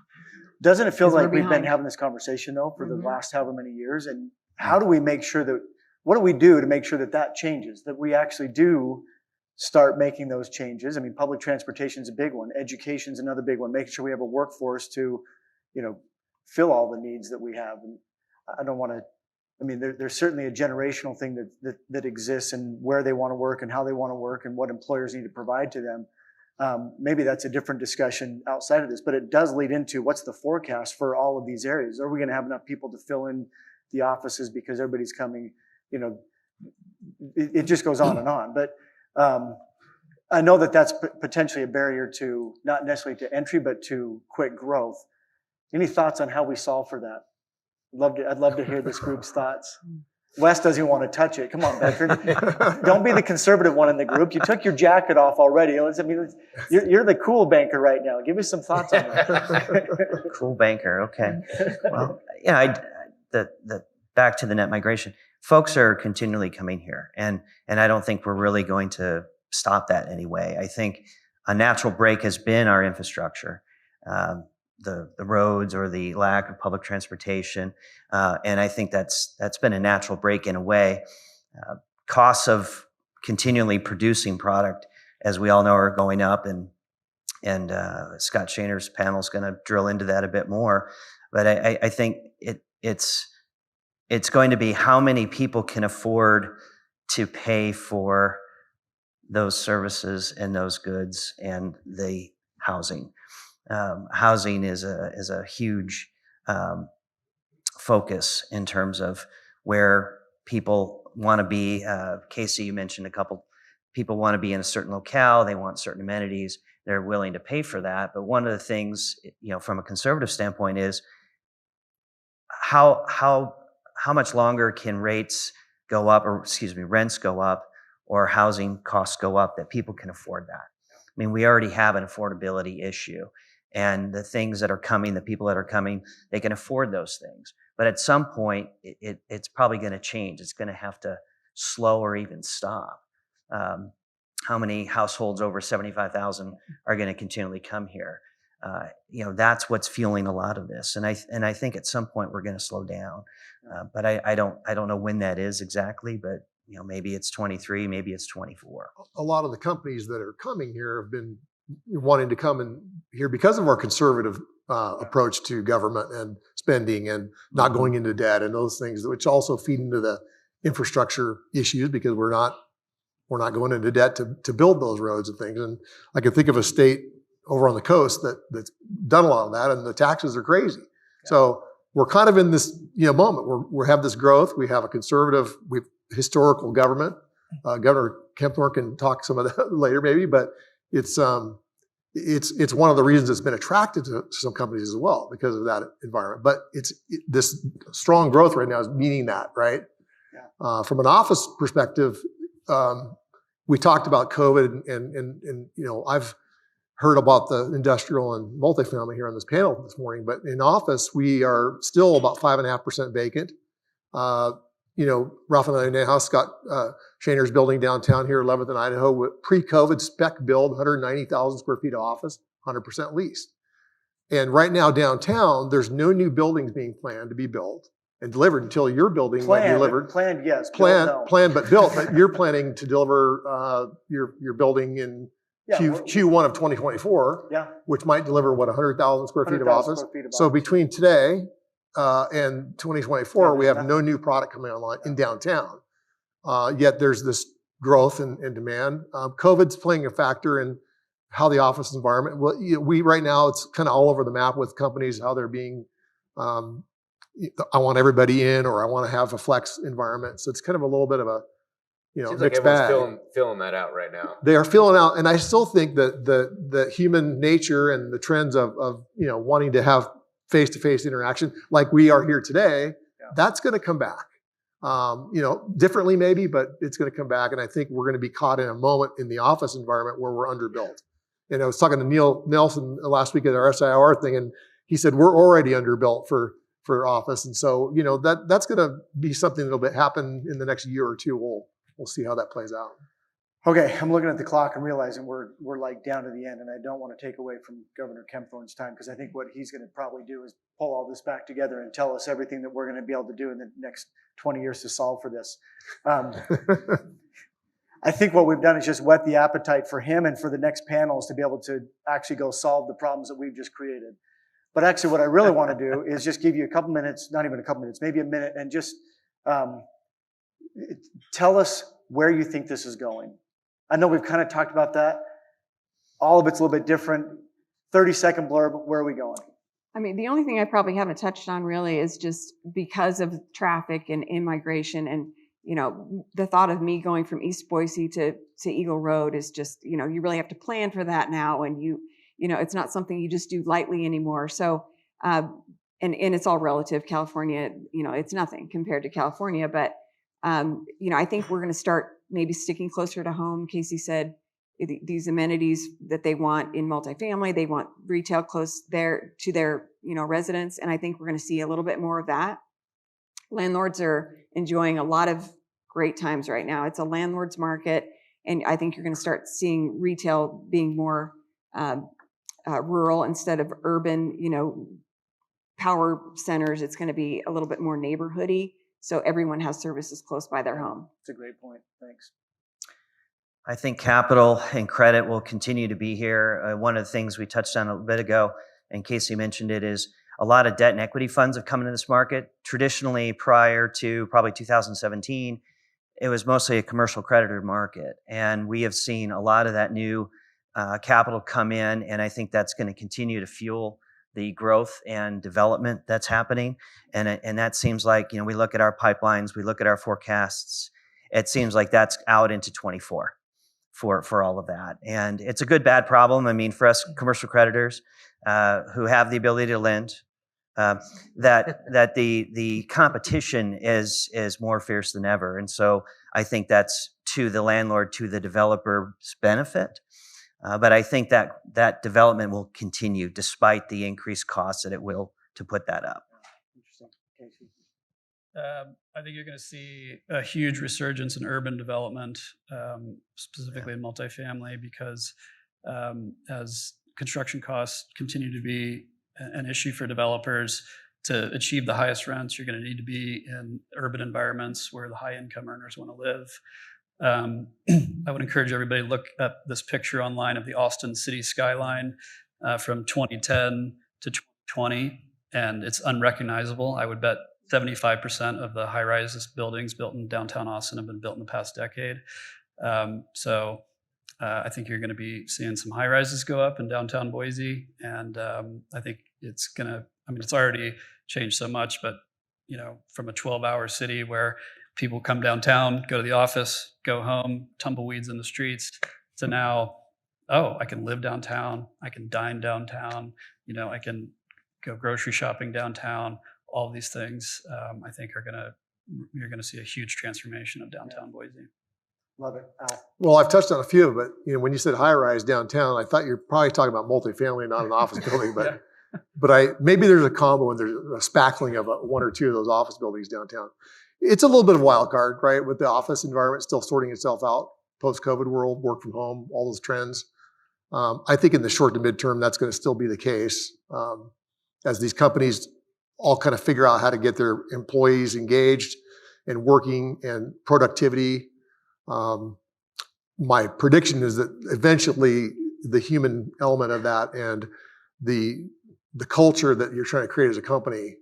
S8: Doesn't it feel like we've been having this conversation though for the last however many years? And how do we make sure that, what do we do to make sure that changes, that we actually do start making those changes? Public transportation is a big one. Education is another big one. Making sure we have a workforce to, fill all the needs that we have. And I don't want to, there's certainly a generational thing that exists, and where they want to work and how they want to work and what employers need to provide to them. Maybe that's a different discussion outside of this, but it does lead into what's the forecast for all of these areas. Are we going to have enough people to fill in the offices because everybody's coming? It just goes on and on. But I know that's potentially a barrier to, not necessarily to entry, but to quick growth. Any thoughts on how we solve for that? I'd love to hear this group's thoughts. Wes doesn't want to touch it. Come on, Becker. Don't be the conservative one in the group. You took your jacket off already. You're the cool banker right now. Give me some thoughts on that.
S13: Cool banker. Okay. Well, the back to the net migration. Folks are continually coming here, and I don't think we're really going to stop that anyway. I think a natural break has been our infrastructure. The roads or the lack of public transportation. And I think that's been a natural break in a way. Costs of continually producing product, as we all know, are going up, and Scott Shaner's panel is going to drill into that a bit more. But I think it's going to be how many people can afford to pay for those services and those goods and the housing. Housing is a huge focus in terms of where people want to be. Casey, you mentioned a couple people want to be in a certain locale. They want certain amenities. They're willing to pay for that. But one of the things, from a conservative standpoint, is how much longer can rents go up, or housing costs go up that people can afford that. We already have an affordability issue. And the things that are coming, the people that are coming, they can afford those things. But at some point, it's probably going to change. It's going to have to slow or even stop. How many households over 75,000 are going to continually come here? That's what's fueling a lot of this. And I think at some point we're going to slow down. But I don't know when that is exactly. But maybe it's 23, maybe it's 24.
S10: A lot of the companies that are coming here have been wanting to come in here because of our conservative approach to government and spending and not going into debt and those things, which also feed into the infrastructure issues because we're not going into debt to build those roads and things. And I can think of a state over on the coast that's done a lot of that, and the taxes are crazy. Yeah. So we're kind of in this moment where we have this growth. We have a conservative, historical government. Governor Kempthorne can talk some of that later, maybe, but it's one of the reasons it's been attracted to some companies as well because of that environment. But this strong growth right now is meeting that, right? Yeah. From an office perspective, we talked about COVID, and I've heard about the industrial and multifamily here on this panel this morning. But in office, we are still about 5.5% vacant. Ralph and I now Scott Shaner's building downtown here, 11th and Idaho, pre-COVID spec build, 190,000 square feet of office, 100% leased. And right now downtown, there's no new buildings being planned to be built and delivered until your building might be delivered.
S8: Planned, yes.
S10: Planned, but built. But you're planning to deliver your building in Q1 of 2024, which might deliver 100,000 square feet of office. So between today and 2024, we have no new product coming online in downtown. Yet there's this growth in demand. COVID's playing a factor in how the office environment. Well, we right now it's kind of all over the map with companies how they're being. I want everybody in, or I want to have a flex environment. So it's kind of a little bit of a
S14: Seems
S10: mixed
S14: like
S10: bag.
S14: everyone's filling that out right now.
S10: They are filling out, and I still think that the human nature and the trends of wanting to have face-to-face interaction like we are here today, that's going to come back. Differently maybe, but it's going to come back. And I think we're going to be caught in a moment in the office environment where we're underbuilt. And I was talking to Neil Nelson last week at our SIR thing, and he said we're already underbuilt for office. And so that's going to be something that'll happen in the next year or two. We'll see how that plays out.
S8: Okay, I'm looking at the clock and realizing we're like down to the end, and I don't want to take away from Governor Kempthorne's time because I think what he's going to probably do is pull all this back together and tell us everything that we're going to be able to do in the next 20 years to solve for this. I think what we've done is just whet the appetite for him and for the next panels to be able to actually go solve the problems that we've just created. But actually what I really want to do is just give you a couple minutes, not even a couple minutes, maybe a minute, and just tell us where you think this is going. I know we've kind of talked about that. All of it's a little bit different. 30-second blurb, where are we going?
S12: I mean, the only thing I probably haven't touched on really is just because of traffic and immigration and, the thought of me going from East Boise to Eagle Road is just, you really have to plan for that now. And it's not something you just do lightly anymore. So, and it's all relative. California, it's nothing compared to California, but I think we're going to start maybe sticking closer to home. Casey said these amenities that they want in multifamily, they want retail close there to their, residents. And I think we're going to see a little bit more of that. Landlords are enjoying a lot of great times right now. It's a landlord's market. And I think you're going to start seeing retail being more rural instead of urban, power centers. It's going to be a little bit more neighborhoody. So everyone has services close by their home.
S8: That's a great point. Thanks.
S13: I think capital and credit will continue to be here. One of the things we touched on a bit ago, and Casey mentioned it, is a lot of debt and equity funds have come into this market. Traditionally, prior to probably 2017, it was mostly a commercial creditor market. And we have seen a lot of that new capital come in, and I think that's going to continue to fuel the growth and development that's happening. And that seems like, we look at our pipelines, we look at our forecasts, it seems like that's out into 24 for all of that. And it's a good, bad problem. I mean, for us commercial creditors who have the ability to lend, that the competition is more fierce than ever. And so I think that's to the landlord, to the developer's benefit. But I think that development will continue despite the increased costs that it will to put that up.
S8: Interesting. Casey.
S9: I think you're going to see a huge resurgence in urban development, specifically in multifamily, because as construction costs continue to be an issue for developers, to achieve the highest rents, you're going to need to be in urban environments where the high income earners want to live. I would encourage everybody to look at this picture online of the Austin city skyline from 2010 to 2020, and it's unrecognizable. I would bet 75% of the high-rise buildings built in downtown Austin have been built in the past decade. I think you're going to be seeing some high-rises go up in downtown Boise, and I think it's going to, I mean, it's already changed so much, but from a 12-hour city where people come downtown, go to the office, go home, tumbleweeds in the streets, to now, oh, I can live downtown, I can dine downtown, I can go grocery shopping downtown. All these things, I think, you're gonna see a huge transformation of downtown Boise.
S8: Love it. Al.
S10: Well, I've touched on a few, but when you said high-rise downtown, I thought you're probably talking about multifamily, not an office building. But maybe there's a combo and there's a spackling of one or two of those office buildings downtown. It's a little bit of a wild card, right? With the office environment still sorting itself out, post-COVID world, work from home, all those trends. I think in the short to midterm, that's going to still be the case as these companies all kind of figure out how to get their employees engaged and working and productivity. My prediction is that eventually the human element of that and the culture that you're trying to create as a company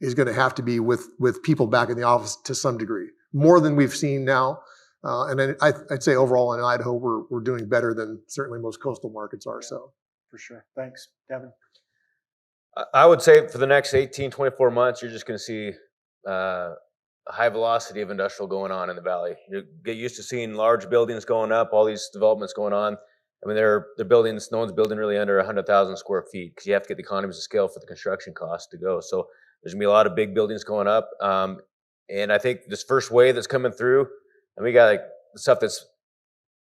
S10: is going to have to be with people back in the office to some degree, more than we've seen now. And then I'd say overall in Idaho, we're doing better than certainly most coastal markets are. So
S8: for sure. Thanks, Devin.
S11: I would say for the next 18, 24 months, you're just going to see a high velocity of industrial going on in the valley. You get used to seeing large buildings going up, all these developments going on. I mean, they're buildings, no one's building really under 100,000 square feet because you have to get the economies of scale for the construction costs to go. So there's gonna be a lot of big buildings going up. And I think this first wave that's coming through, and we got like the stuff that's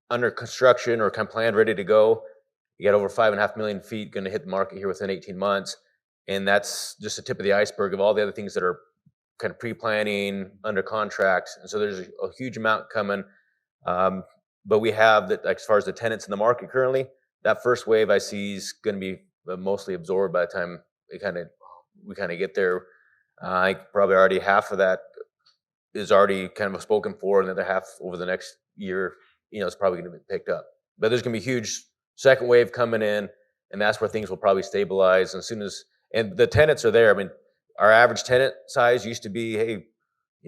S11: under construction or kind of planned, ready to go. You got over 5.5 million feet going to hit the market here within 18 months. And that's just the tip of the iceberg of all the other things that are kind of pre-planning, under contracts. And so there's a huge amount coming. But we have that, as far as the tenants in the market currently, that first wave I see is going to be mostly absorbed by the time we kind of get there. I think probably already half of that is already kind of spoken for, and the other half over the next year, it's probably going to be picked up. But there's going to be a huge second wave coming in, and that's where things will probably stabilize. And the tenants are there. I mean, our average tenant size used to be, hey,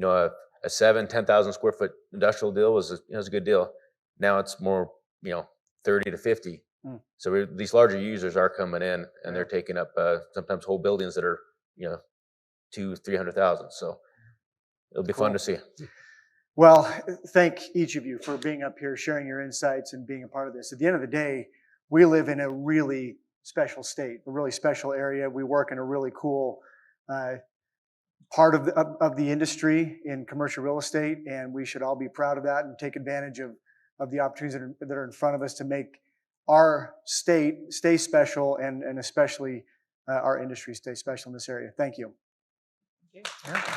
S11: a 10,000 square foot industrial deal was a good deal. Now it's more, 30 to 50. So these larger users are coming in, and they're taking up sometimes whole buildings that are, 200,000-300,000. So it'll be fun to see.
S8: Well, thank each of you for being up here, sharing your insights, and being a part of this. At the end of the day, we live in a really special state, a really special area. We work in a really cool part of the industry in commercial real estate, and we should all be proud of that and take advantage of the opportunities that are in front of us to make our state stay special, and especially our industry stay special in this area. Thank you.
S2: Thank you.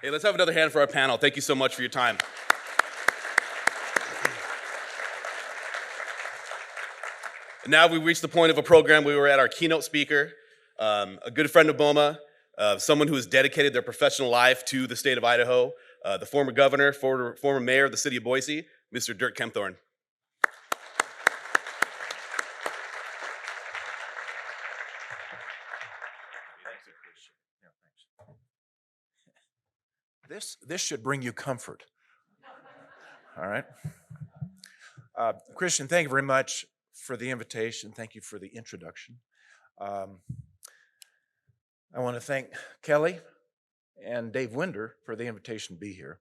S4: Hey, let's have another hand for our panel. Thank you so much for your time. And now we've reached the point of a program. We were at our keynote speaker, a good friend of BOMA, someone who has dedicated their professional life to the state of Idaho, the former governor, former mayor of the city of Boise, Mr. Dirk Kempthorne.
S15: This should bring you comfort. All right. Christian, thank you very much for the invitation. Thank you for the introduction. I want to thank Kelly and Dave Winder for the invitation to be here.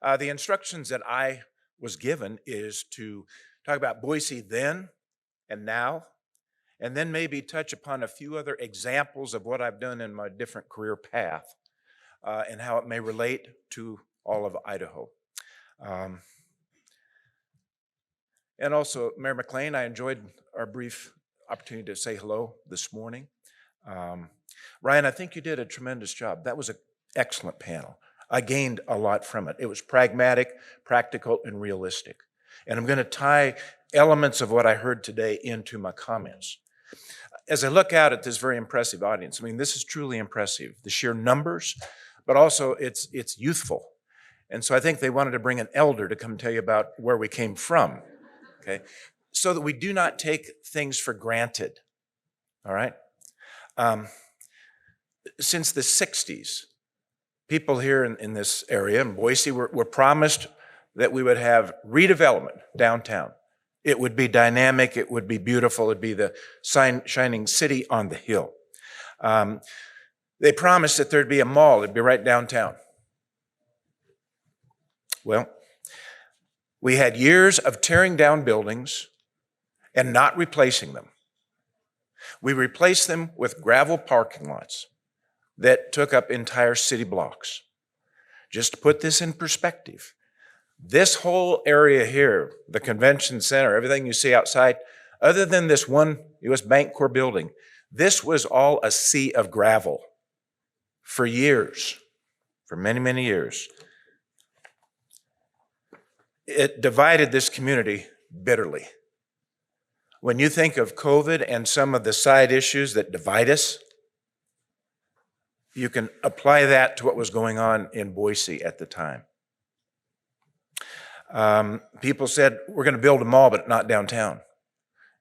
S15: The instructions that I was given is to talk about Boise then and now, and then maybe touch upon a few other examples of what I've done in my different career path. And how it may relate to all of Idaho. And also, Mayor McLean, I enjoyed our brief opportunity to say hello this morning. Ryan, I think you did a tremendous job. That was an excellent panel. I gained a lot from it. It was pragmatic, practical, and realistic. And I'm going to tie elements of what I heard today into my comments. as I look out at this very impressive audience, I mean, this is truly impressive, the sheer numbers, but also it's youthful. And so I think they wanted to bring an elder to come tell you about where we came from, okay? So that we do not take things for granted, all right? Since the 60s, people here in this area, in Boise, were promised that we would have redevelopment downtown. It would be dynamic, it would be beautiful, it would be the shining city on the hill. They promised that there'd be a mall, it'd be right downtown. Well, we had years of tearing down buildings and not replacing them. We replaced them with gravel parking lots that took up entire city blocks. Just to put this in perspective, this whole area here, the convention center, everything you see outside, other than this one U.S. Bank Corps building, this was all a sea of gravel for years, for many, many years. It divided this community bitterly. When you think of COVID and some of the side issues that divide us, you can apply that to what was going on in Boise at the time. People said, we're going to build a mall, but not downtown.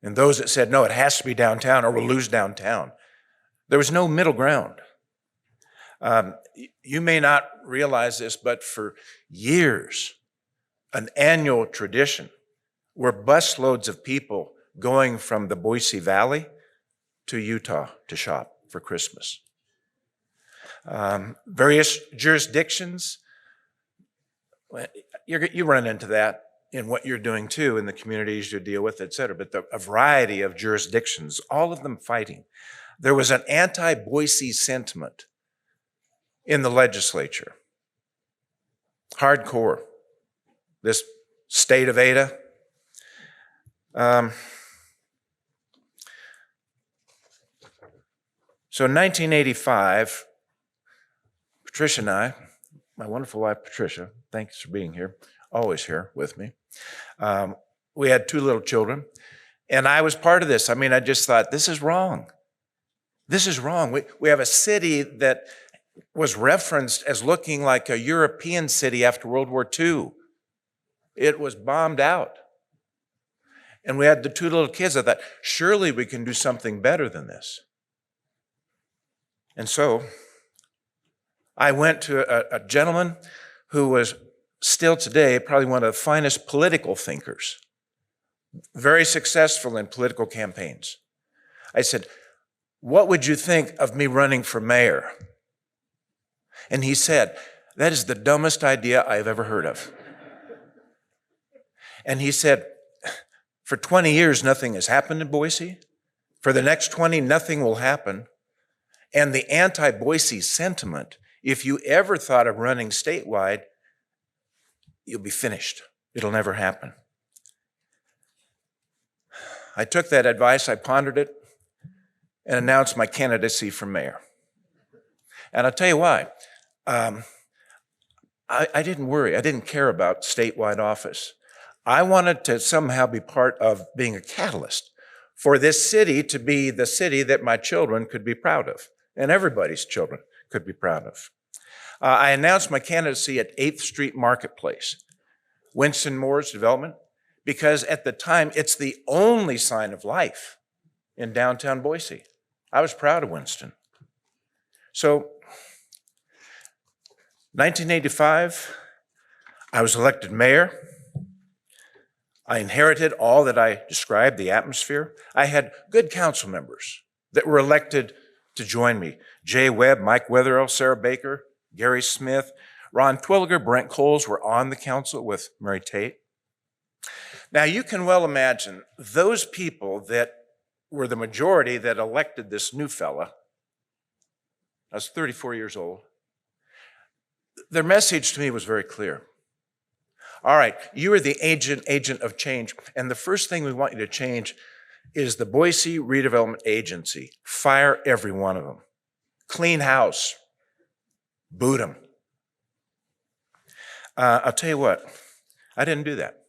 S15: And those that said, no, it has to be downtown or we'll lose downtown. There was no middle ground. You may not realize this, but for years, an annual tradition were busloads of people going from the Boise Valley to Utah to shop for Christmas. Various jurisdictions, you run into that in what you're doing too in the communities you deal with, et cetera, but a variety of jurisdictions, all of them fighting. There was an anti-Boise sentiment in the legislature. Hardcore. This state of Ada. So in 1985, Patricia and I, my wonderful wife Patricia, thanks for being here, always here with me. We had 2 little children, and I was part of this. I mean, I just thought, this is wrong. This is wrong. We have a city that was referenced as looking like a European city after World War II. It was bombed out. And we had the 2 little kids. I thought, surely we can do something better than this. And so I went to a gentleman who was still today probably one of the finest political thinkers, very successful in political campaigns. I said, what would you think of me running for mayor? And he said, that is the dumbest idea I've ever heard of. And he said, for 20 years, nothing has happened in Boise. For the next 20, nothing will happen. And the anti-Boise sentiment, if you ever thought of running statewide, you'll be finished. It'll never happen. I took that advice, I pondered it, and announced my candidacy for mayor. And I'll tell you why. I didn't worry. I didn't care about statewide office. I wanted to somehow be part of being a catalyst for this city to be the city that my children could be proud of, and everybody's children could be proud of. I announced my candidacy at 8th Street Marketplace, Winston Moore's development, because at the time, it's the only sign of life in downtown Boise. I was proud of Winston. So, 1985, I was elected mayor. I inherited all that I described, the atmosphere. I had good council members that were elected to join me. Jay Webb, Mike Wetherell, Sarah Baker, Gary Smith, Ron Twilliger, Brent Coles were on the council with Mary Tate. Now you can well imagine those people that were the majority that elected this new fella. I was 34 years old. Their message to me was very clear. All right, you are the agent of change, and the first thing we want you to change is the Boise Redevelopment Agency. Fire every one of them. Clean house. Boot them. I'll tell you what, I didn't do that.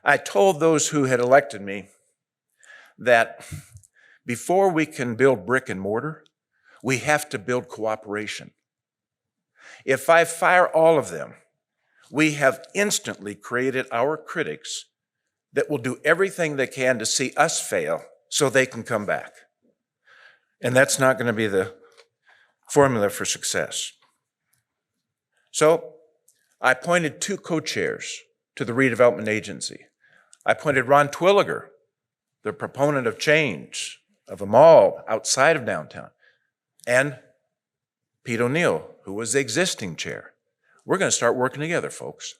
S15: I told those who had elected me that Before we can build brick and mortar, we have to build cooperation. If I fire all of them, we have instantly created our critics that will do everything they can to see us fail so they can come back. And that's not going to be the formula for success. So I appointed 2 co-chairs to the redevelopment agency. I appointed Ron Twilliger, the proponent of change, of a mall outside of downtown, and Pete O'Neill, who was the existing chair. We're going to start working together, folks.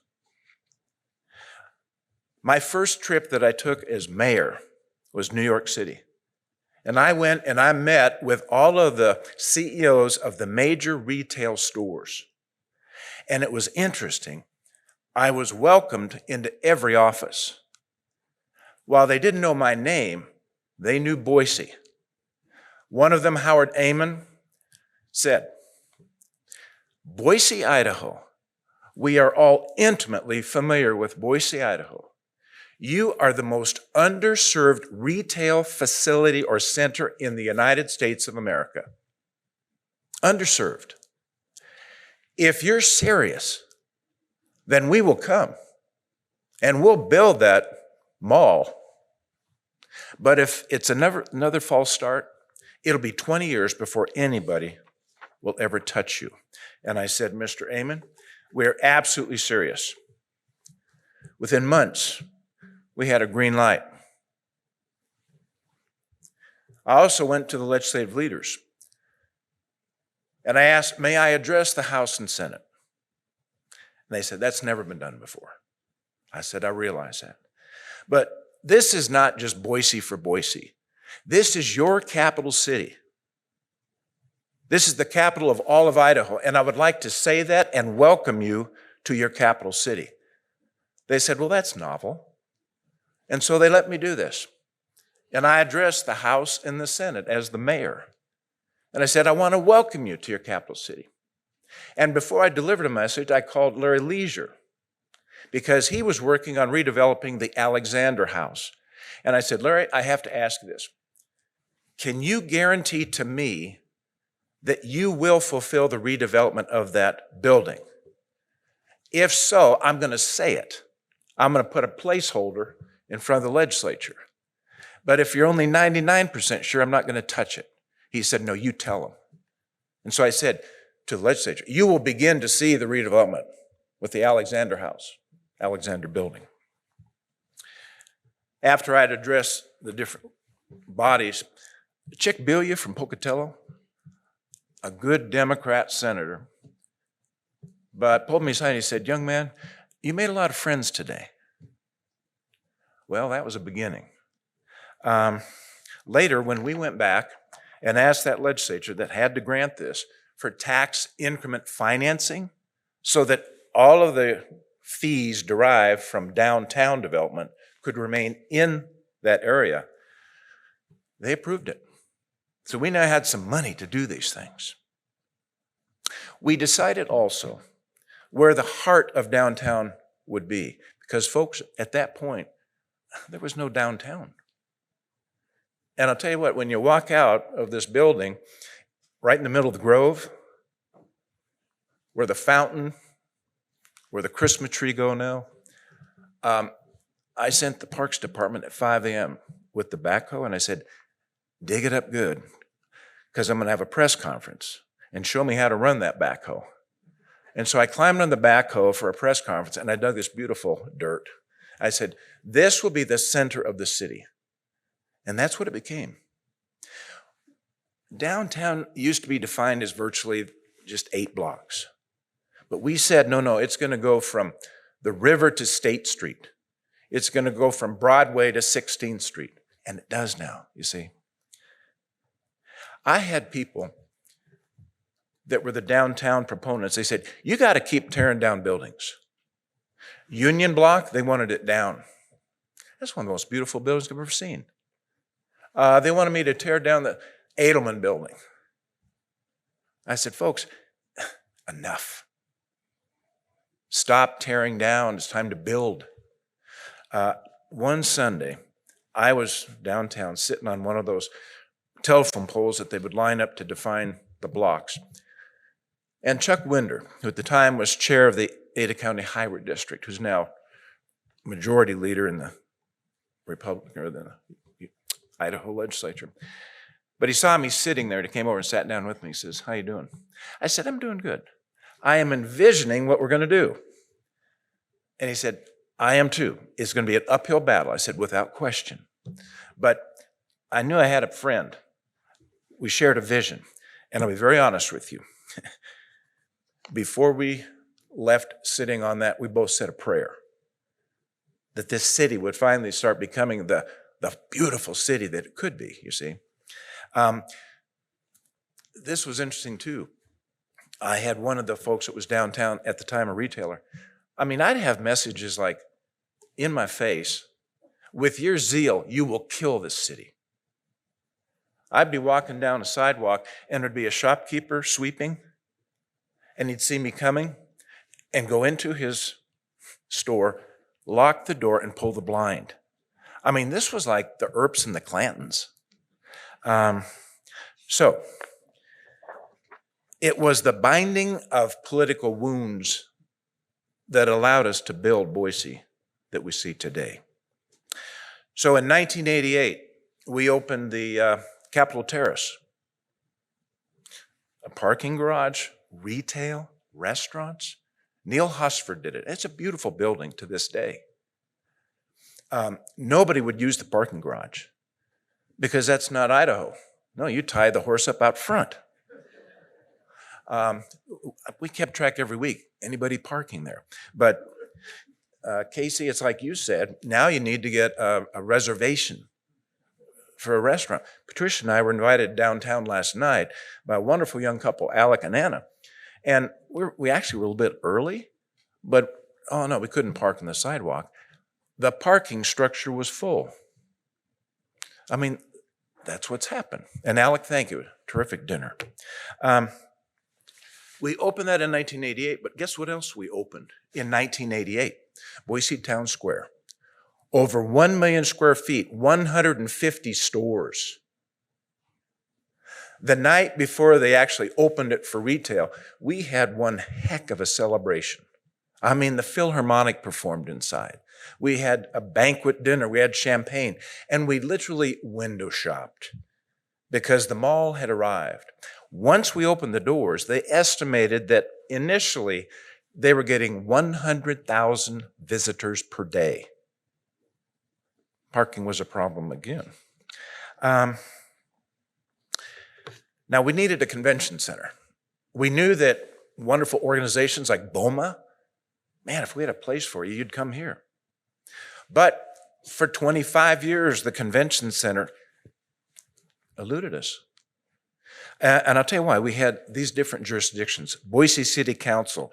S15: My first trip that I took as mayor was New York City. And I went and I met with all of the CEOs of the major retail stores. And it was interesting. I was welcomed into every office. While they didn't know my name, they knew Boise. One of them, Howard Amon, said, "Boise, Idaho. We are all intimately familiar with Boise, Idaho. You are the most underserved retail facility or center in the United States of America. Underserved. If you're serious, then we will come and we'll build that mall. But if it's another false start, it'll be 20 years before anybody will ever touch you." And I said, "Mr. Amon, we're absolutely serious." Within months, we had a green light. I also went to the legislative leaders and I asked, "May I address the House and Senate?" And they said, "That's never been done before." I said, "I realize that. But this is not just Boise for Boise. This is your capital city. This is the capital of all of Idaho, and I would like to say that and welcome you to your capital city." They said, "Well, that's novel." And so they let me do this. And I addressed the House and the Senate as the mayor. And I said, "I want to welcome you to your capital city." And before I delivered a message, I called Larry Leisure because he was working on redeveloping the Alexander House. And I said, "Larry, I have to ask you this. Can you guarantee to me that you will fulfill the redevelopment of that building? If so, I'm going to say it. I'm going to put a placeholder in front of the legislature. But if you're only 99% sure, I'm not going to touch it." He said, "No, you tell them." And so I said to the legislature, "You will begin to see the redevelopment with the Alexander House, Alexander building." After I'd addressed the different bodies, Chick Bilia from Pocatello, a good Democrat senator, but pulled me aside and he said, "Young man, you made a lot of friends today." Well, that was a beginning. Later, when we went back and asked that legislature that had to grant this for tax increment financing so that all of the fees derived from downtown development could remain in that area, they approved it. So we now had some money to do these things. We decided also where the heart of downtown would be, because folks, at that point, there was no downtown. And I'll tell you what, when you walk out of this building, right in the middle of the grove, where the fountain, where the Christmas tree go now, I sent the Parks Department at 5 a.m. with the backhoe, and I said, "Dig it up good, because I'm going to have a press conference, and show me how to run that backhoe." And so I climbed on the backhoe for a press conference, and I dug this beautiful dirt. I said, "This will be the center of the city." And that's what it became. Downtown used to be defined as virtually just 8 blocks. But we said, no, it's going to go from the river to State Street. It's going to go from Broadway to 16th Street. And it does now, you see. I had people that were the downtown proponents. They said, "You got to keep tearing down buildings." Union Block, they wanted it down. That's one of the most beautiful buildings I've ever seen. They wanted me to tear down the Edelman building. I said, "Folks, enough. Stop tearing down. It's time to build." One Sunday, I was downtown sitting on one of those telephone poles that they would line up to define the blocks. And Chuck Winder, who at the time was chair of the Ada County Highway District, who's now majority leader in the Republican or the Idaho legislature. But he saw me sitting there and he came over and sat down with me. He says, "How you doing?" I said, "I'm doing good. I am envisioning what we're going to do." And he said, "I am too. It's going to be an uphill battle." I said, "Without question." But I knew I had a friend. We shared a vision. And I'll be very honest with you. Before we left sitting on that, we both said a prayer that this city would finally start becoming the beautiful city that it could be, you see. This was interesting too. I had one of the folks that was downtown at the time, a retailer. I mean, I'd have messages like, in my face, "With your zeal, you will kill this city." I'd be walking down a sidewalk and there'd be a shopkeeper sweeping, and he'd see me coming and go into his store, lock the door, and pull the blind. I mean, this was like the Earps and the Clantons. So it was the binding of political wounds that allowed us to build Boise that we see today. So in 1988, we opened the Capitol Terrace, a parking garage, retail, restaurants. Neil Husford did it. It's a beautiful building to this day. Nobody would use the parking garage because that's not Idaho. No, you tie the horse up out front. We kept track every week, anybody parking there. But Casey, it's like you said, now you need to get a reservation for a restaurant. Patricia and I were invited downtown last night by a wonderful young couple, Alec and Anna. And we actually were a little bit early, but oh no, we couldn't park on the sidewalk. The parking structure was full. I mean, that's what's happened. And Alec, thank you. Terrific dinner. We opened that in 1988, but guess what else we opened in 1988? Boise Town Square. Over 1 million square feet, 150 stores. The night before they actually opened it for retail, we had one heck of a celebration. I mean, the Philharmonic performed inside. We had a banquet dinner, we had champagne, and we literally window shopped because the mall had arrived. Once we opened the doors, they estimated that initially they were getting 100,000 visitors per day. Parking was a problem again. Now, we needed a convention center. We knew that wonderful organizations like BOMA, man, if we had a place for you, you'd come here. But for 25 years, the convention center eluded us. And I'll tell you why. We had these different jurisdictions: Boise City Council,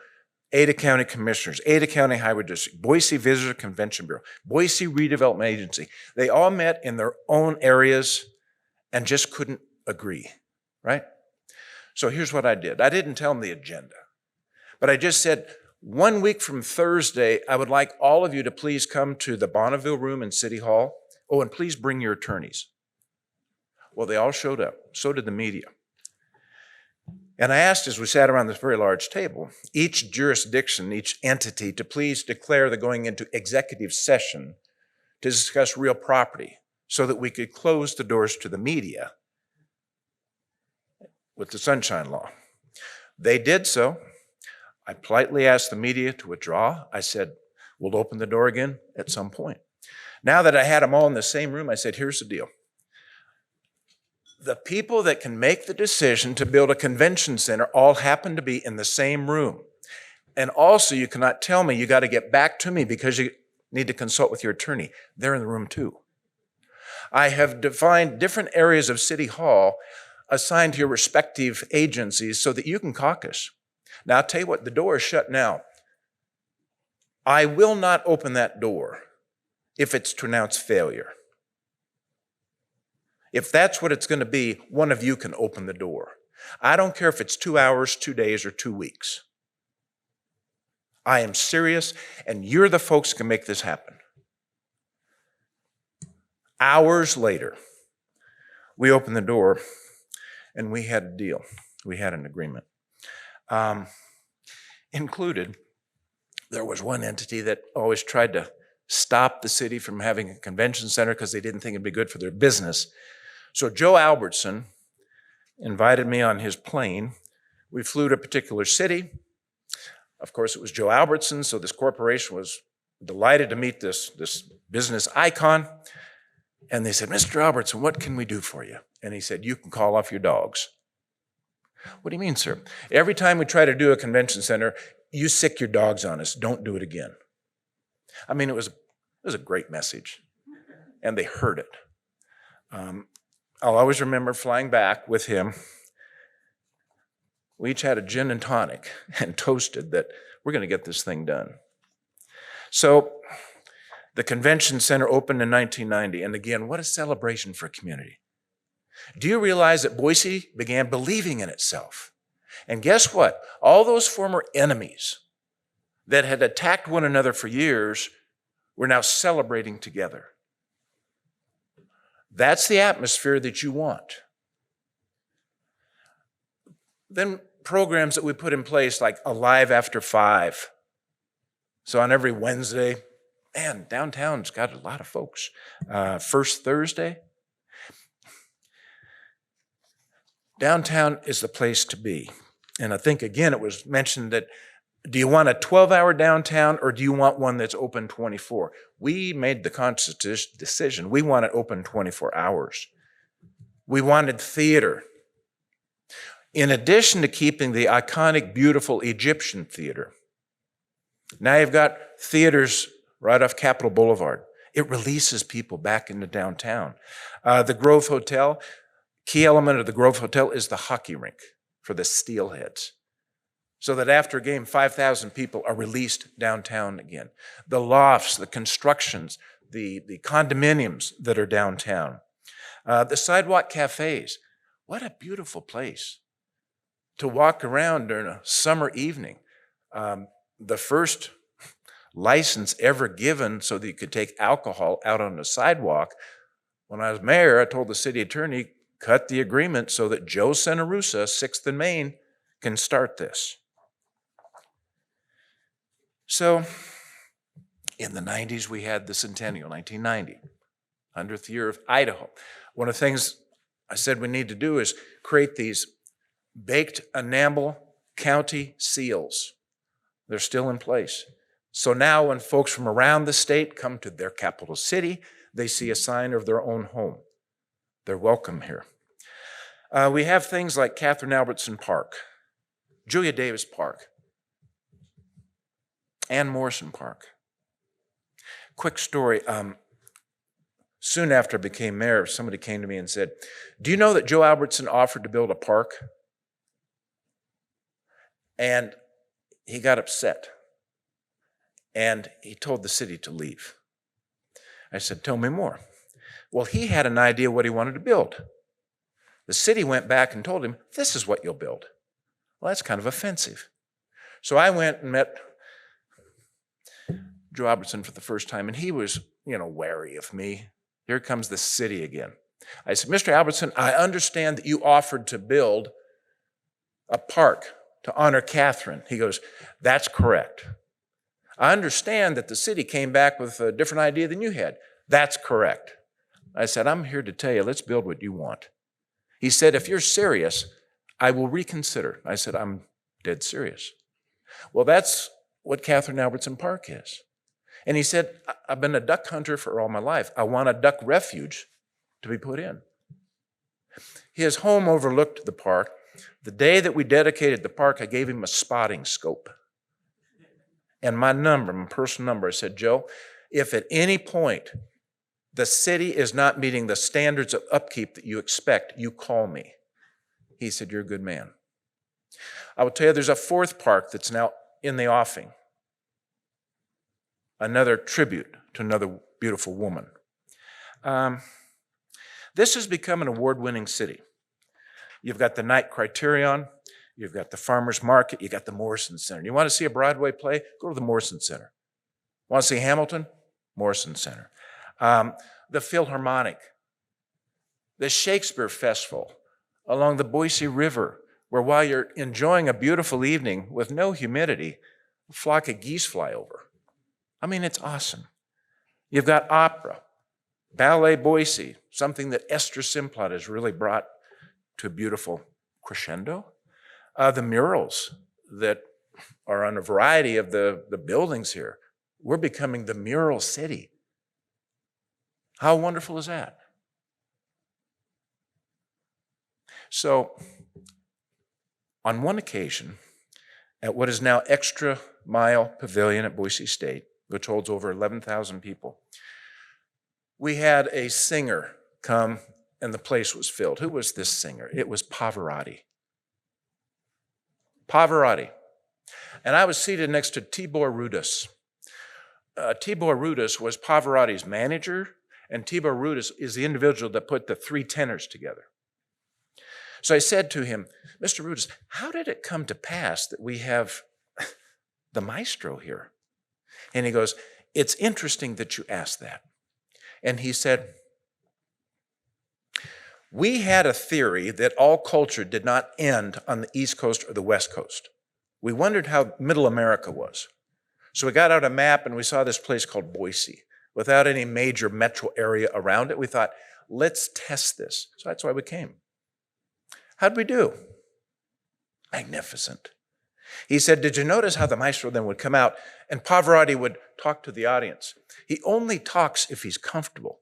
S15: Ada County Commissioners, Ada County Highway District, Boise Visitor Convention Bureau, Boise Redevelopment Agency. They all met in their own areas and just couldn't agree, right? So here's what I did. I didn't tell them the agenda, but I just said, 1 week from Thursday, I would like all of you to please come to the Bonneville Room in City Hall. Oh, and please bring your attorneys. Well, they all showed up. So did the media. And I asked, as we sat around this very large table, each jurisdiction, each entity, to please declare they're going into executive session to discuss real property so that we could close the doors to the media with the Sunshine Law. They did so. I politely asked the media to withdraw. I said, we'll open the door again at some point. Now that I had them all in the same room, I said, here's the deal. The people that can make the decision to build a convention center all happen to be in the same room. And also, you cannot tell me you got to get back to me because you need to consult with your attorney. They're in the room too. I have defined different areas of City Hall assigned to your respective agencies so that you can caucus. Now, I'll tell you what, the door is shut now. I will not open that door if it's pronounced failure. If that's what it's going to be, one of you can open the door. I don't care if it's 2 hours, 2 days, or 2 weeks. I am serious, and you're the folks who can make this happen. Hours later, we opened the door and we had a deal. We had an agreement. Included, there was one entity that always tried to stop the city from having a convention center because they didn't think it'd be good for their business. So Joe Albertson invited me on his plane. We flew to a particular city. Of course, it was Joe Albertson, so this corporation was delighted to meet this business icon. And they said, Mr. Albertson, what can we do for you? And he said, you can call off your dogs. What do you mean, sir? Every time we try to do a convention center, you sick your dogs on us. Don't do it again. I mean, it was a great message, and they heard it. I'll always remember flying back with him. We each had a gin and tonic and toasted that we're going to get this thing done. So the convention center opened in 1990, and again, what a celebration for a community. Do you realize that Boise began believing in itself? And guess what? All those former enemies that had attacked one another for years were now celebrating together. That's the atmosphere that you want. Then programs that we put in place like Alive After 5. So on every Wednesday, man, downtown's got a lot of folks. First Thursday, downtown is the place to be. And I think, again, it was mentioned that, do you want a 12-hour downtown or do you want one that's open 24? We made the conscious decision. We want it open 24 hours. We wanted theater. In addition to keeping the iconic, beautiful Egyptian theater, now you've got theaters right off Capitol Boulevard. It releases people back into downtown. The Grove Hotel, key element of the Grove Hotel is the hockey rink for the Steelheads, so that after a game, 5,000 people are released downtown again. The lofts, the constructions, the condominiums that are downtown. The sidewalk cafes. What a beautiful place to walk around during a summer evening. The first license ever given so that you could take alcohol out on the sidewalk. When I was mayor, I told the city attorney, cut the agreement so that Joe Senarusa, 6th and Main, can start this. So in the 90s, we had the centennial, 1990, 100th year of Idaho. One of the things I said we need to do is create these baked enamel county seals. They're still in place. So now when folks from around the state come to their capital city, they see a sign of their own home. They're welcome here. We have things like Catherine Albertson Park, Julia Davis Park, Ann Morrison Park. Quick story. Soon after I became mayor, somebody came to me and said, do you know that Joe Albertson offered to build a park? And he got upset. And he told the city to leave. I said, tell me more. Well, he had an idea what he wanted to build. The city went back and told him, this is what you'll build. Well, that's kind of offensive. So I went and met Joe Albertson for the first time, and he was, wary of me. Here comes the city again. I said, Mr. Albertson, I understand that you offered to build a park to honor Catherine. He goes, that's correct. I understand that the city came back with a different idea than you had. That's correct. I said, I'm here to tell you, let's build what you want. He said, if you're serious, I will reconsider. I said, I'm dead serious. Well, that's what Catherine Albertson Park is. And he said, I've been a duck hunter for all my life. I want a duck refuge to be put in. His home overlooked the park. The day that we dedicated the park, I gave him a spotting scope. And my personal number, I said, Joe, if at any point the city is not meeting the standards of upkeep that you expect, you call me. He said, you're a good man. I will tell you, there's a fourth park that's now in the offing. Another tribute to another beautiful woman. This has become an award-winning city. You've got the Night Criterion, you've got the Farmers Market, you've got the Morrison Center. You want to see a Broadway play? Go to the Morrison Center. Want to see Hamilton? Morrison Center. The Philharmonic. the Shakespeare Festival along the Boise River, where while you're enjoying a beautiful evening with no humidity, a flock of geese fly over. I mean, it's awesome. You've got opera, Ballet Boise, something that Esther Simplot has really brought to a beautiful crescendo. The murals that are on a variety of the buildings here. We're becoming the mural city. How wonderful is that? So, on one occasion, at what is now Extra Mile Pavilion at Boise State, which holds over 11,000 people, we had a singer come and the place was filled. Who was this singer? It was Pavarotti. Pavarotti. And I was seated next to Tibor Rudis. Tibor Rudis was Pavarotti's manager, and Tibor Rudis is the individual that put the three tenors together. So I said to him, Mr. Rudis, how did it come to pass that we have the maestro here? And he goes, it's interesting that you asked that. And he said, we had a theory that all culture did not end on the East Coast or the West Coast. We wondered how Middle America was. So we got out a map and we saw this place called Boise. Without any major metro area around it, we thought, let's test this. So that's why we came. How'd we do? Magnificent. He said, did you notice how the maestro then would come out and Pavarotti would talk to the audience? He only talks if he's comfortable.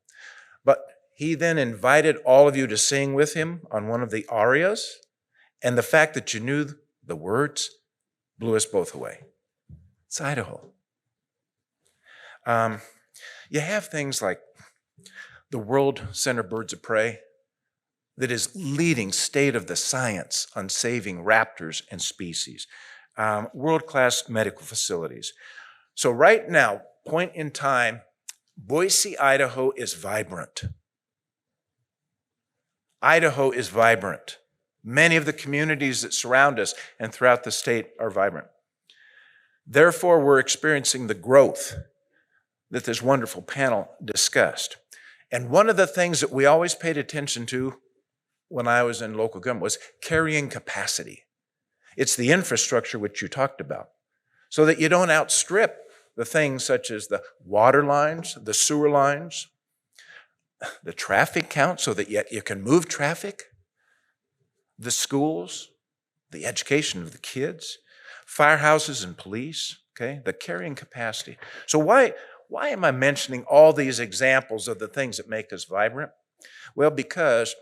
S15: But he then invited all of you to sing with him on one of the arias, and the fact that you knew the words blew us both away. It's Idaho. You have things like the World Center Birds of Prey that is leading state of the science on saving raptors and species. World-class medical facilities. So right now, point in time, Boise, Idaho is vibrant. Idaho is vibrant. Many of the communities that surround us and throughout the state are vibrant. Therefore, we're experiencing the growth that this wonderful panel discussed. And one of the things that we always paid attention to when I was in local government was carrying capacity. It's the infrastructure which you talked about, so that you don't outstrip the things such as the water lines, the sewer lines, the traffic count, so that you can move traffic, the schools, the education of the kids, firehouses and police, okay, the carrying capacity. So why am I mentioning all these examples of the things that make us vibrant? Well, because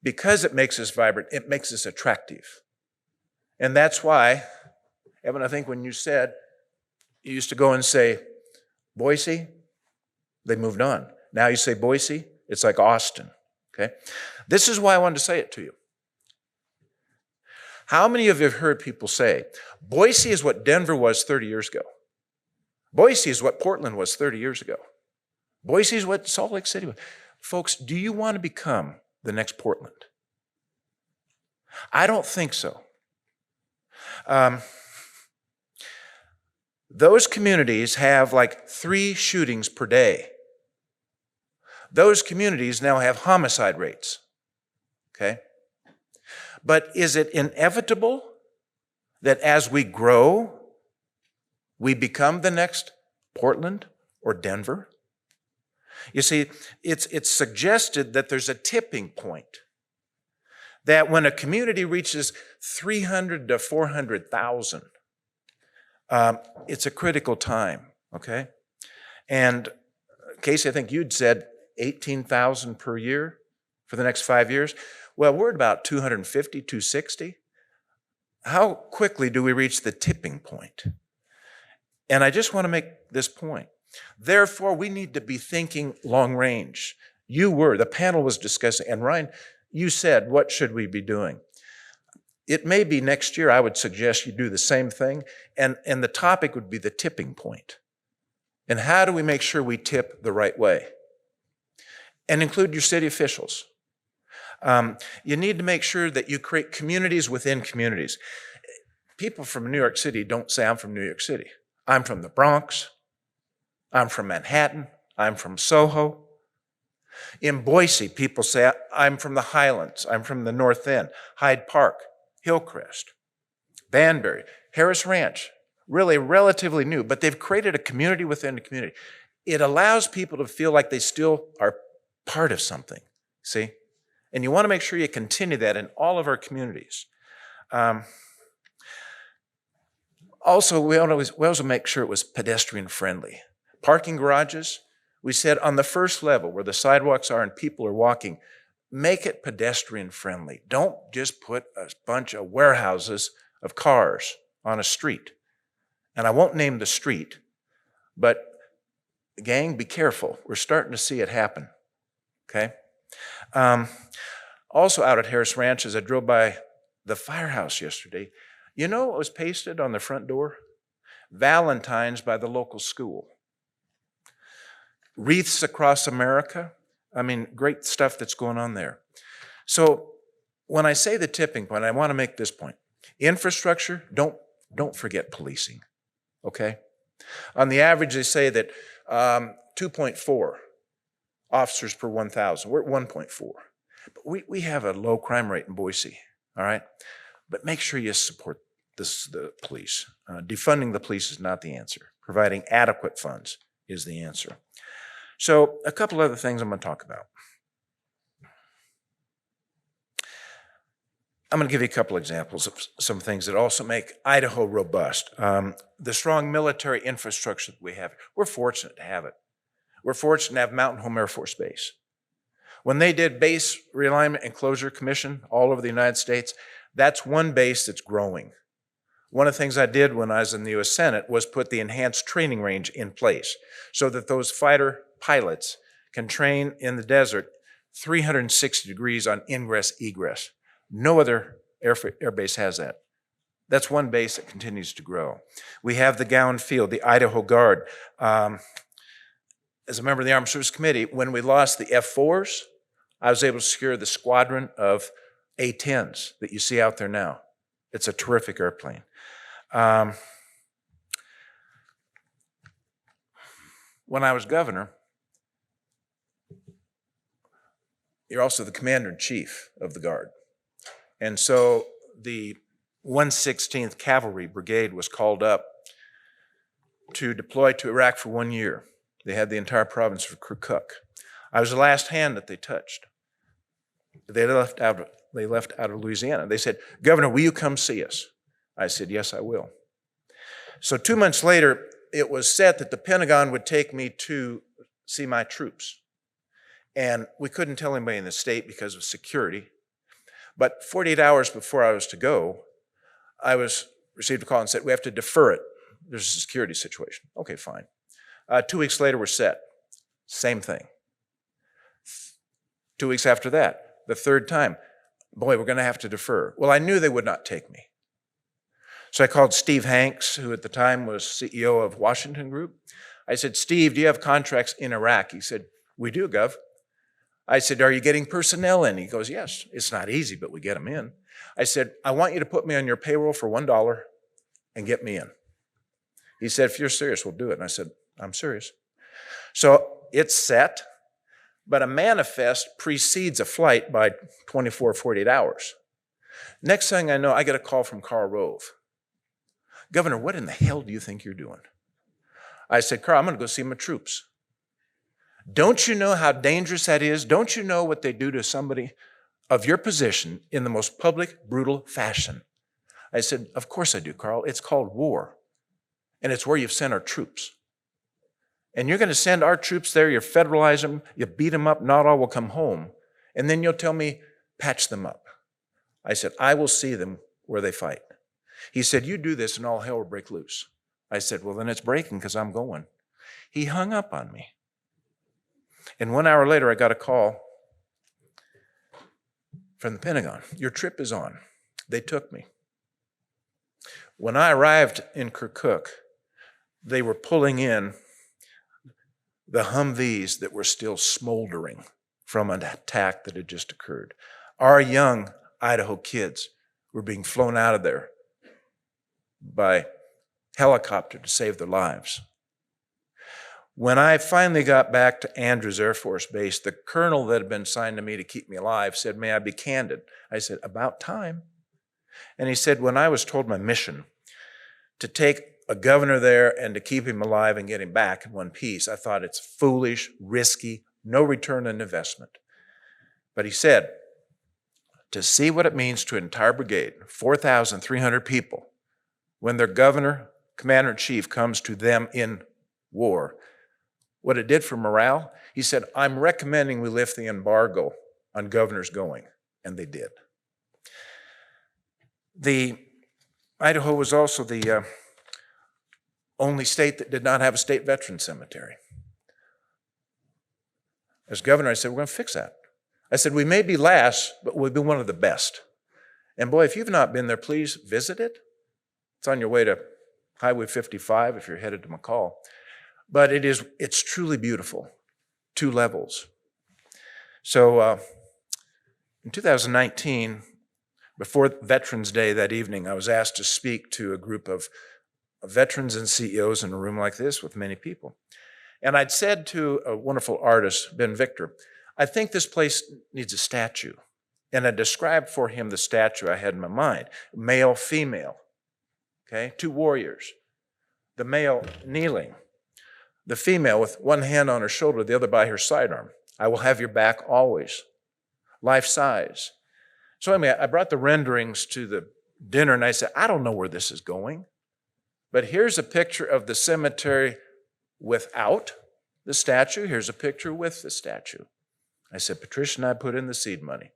S15: it makes us vibrant, it makes us attractive. And that's why, Evan, I think when you said, you used to go and say, Boise, they moved on. Now you say Boise, it's like Austin, okay? This is why I wanted to say it to you. How many of you have heard people say, Boise is what Denver was 30 years ago? Boise is what Portland was 30 years ago. Boise is what Salt Lake City was. Folks, do you want to become the next Portland? I don't think so. Those communities have like 3 shootings per day. Those communities now have homicide rates, okay? But is it inevitable that as we grow, we become the next Portland or Denver? You see, it's suggested that there's a tipping point, that when a community reaches 300 to 400,000, it's a critical time, okay? And Casey, I think you'd said 18,000 per year for the next 5 years. Well, we're at about 250, 260. How quickly do we reach the tipping point? And I just want to make this point. Therefore, we need to be thinking long range. The panel was discussing, and Ryan, you said, what should we be doing? It may be next year, I would suggest you do the same thing, and the topic would be the tipping point. And how do we make sure we tip the right way? And include your city officials. You need to make sure that you create communities within communities. People from New York City don't say, I'm from New York City. I'm from the Bronx. I'm from Manhattan. I'm from Soho. In Boise, people say, I'm from the Highlands, I'm from the North End, Hyde Park, Hillcrest, Banbury, Harris Ranch, really relatively new, but they've created a community within a community. It allows people to feel like they still are part of something, see? And you want to make sure you continue that in all of our communities. Also, we also make sure it was pedestrian friendly. Parking garages, we said on the first level where the sidewalks are and people are walking, make it pedestrian friendly. Don't just put a bunch of warehouses of cars on a street. And I won't name the street, but gang, be careful. We're starting to see it happen, okay? Also out at Harris Ranch, as I drove by the firehouse yesterday, you know what was pasted on the front door? Valentine's by the local school. Wreaths across America. I mean, great stuff that's going on there. So when I say the tipping point, I want to make this point. Infrastructure, don't forget policing, okay? On the average, they say that 2.4 officers per 1,000. We're at 1.4. But we have a low crime rate in Boise, all right? But make sure you support the police. Defunding the police is not the answer. Providing adequate funds is the answer. So a couple other things I'm going to talk about. I'm going to give you a couple examples of some things that also make Idaho robust. The strong military infrastructure that we have. We're fortunate to have it. We're fortunate to have Mountain Home Air Force Base. When they did base realignment and closure commission all over the United States, that's one base that's growing. One of the things I did when I was in the U.S. Senate was put the enhanced training range in place so that those fighter pilots can train in the desert 360 degrees on ingress, egress. No other air base has that. That's one base that continues to grow. We have the Gowan Field, the Idaho Guard. As a member of the Armed Services Committee, when we lost the F-4s, I was able to secure the squadron of A-10s that you see out there now. It's a terrific airplane. When I was governor, you're also the commander-in-chief of the Guard. And so the 116th Cavalry Brigade was called up to deploy to Iraq for 1 year. They had the entire province of Kirkuk. I was the last hand that they touched. They left out of Louisiana. They said, Governor, will you come see us? I said, yes, I will. So 2 months later, it was set that the Pentagon would take me to see my troops. And we couldn't tell anybody in the state because of security. But 48 hours before I was to go, I received a call and said, we have to defer it. There's a security situation. Okay, fine. 2 weeks later, we're set. Same thing. 2 weeks after that, the third time, boy, we're going to have to defer. Well, I knew they would not take me. So I called Steve Hanks, who at the time was CEO of Washington Group. I said, Steve, do you have contracts in Iraq? He said, we do, Gov. I said, are you getting personnel in? He goes, yes. It's not easy, but we get them in. I said, I want you to put me on your payroll for $1 and get me in. He said, if you're serious, we'll do it. And I said, I'm serious. So it's set, but a manifest precedes a flight by 24, 48 hours. Next thing I know, I get a call from Karl Rove. Governor, what in the hell do you think you're doing? I said, Karl, I'm going to go see my troops. Don't you know how dangerous that is? Don't you know what they do to somebody of your position in the most public, brutal fashion? I said, of course I do, Karl. It's called war. And it's where you've sent our troops. And you're going to send our troops there, you federalize them, you beat them up, not all will come home. And then you'll tell me, patch them up. I said, I will see them where they fight. He said, you do this and all hell will break loose. I said, well, then it's breaking because I'm going. He hung up on me. And 1 hour later, I got a call from the Pentagon. Your trip is on. They took me. When I arrived in Kirkuk, they were pulling in the Humvees that were still smoldering from an attack that had just occurred. Our young Idaho kids were being flown out of there by helicopter to save their lives. When I finally got back to Andrews Air Force Base, the colonel that had been assigned to me to keep me alive said, "May I be candid?" I said, "About time." And he said, "When I was told my mission to take a governor there and to keep him alive and get him back in one piece, I thought it's foolish, risky, no return on investment." But he said, to see what it means to an entire brigade, 4,300 people, when their governor, commander-in-chief comes to them in war, what it did for morale, he said, "I'm recommending we lift the embargo on governors going," and they did. Idaho was also the only state that did not have a state veteran cemetery. As governor, I said, "We're going to fix that." I said, "We may be last, but we'll be one of the best." And boy, if you've not been there, please visit it. It's on your way to Highway 55 if you're headed to McCall. But it's truly beautiful, 2 levels. So in 2019, before Veterans Day that evening, I was asked to speak to a group of veterans and CEOs in a room like this with many people. And I'd said to a wonderful artist, Ben Victor, "I think this place needs a statue." And I described for him the statue I had in my mind, male, female, okay, 2 warriors. The male kneeling, the female with one hand on her shoulder, the other by her sidearm. "I will have your back always," life size. So anyway, I brought the renderings to the dinner and I said, "I don't know where this is going, but here's a picture of the cemetery without the statue. Here's a picture with the statue." I said, "Patricia and I put in the seed money."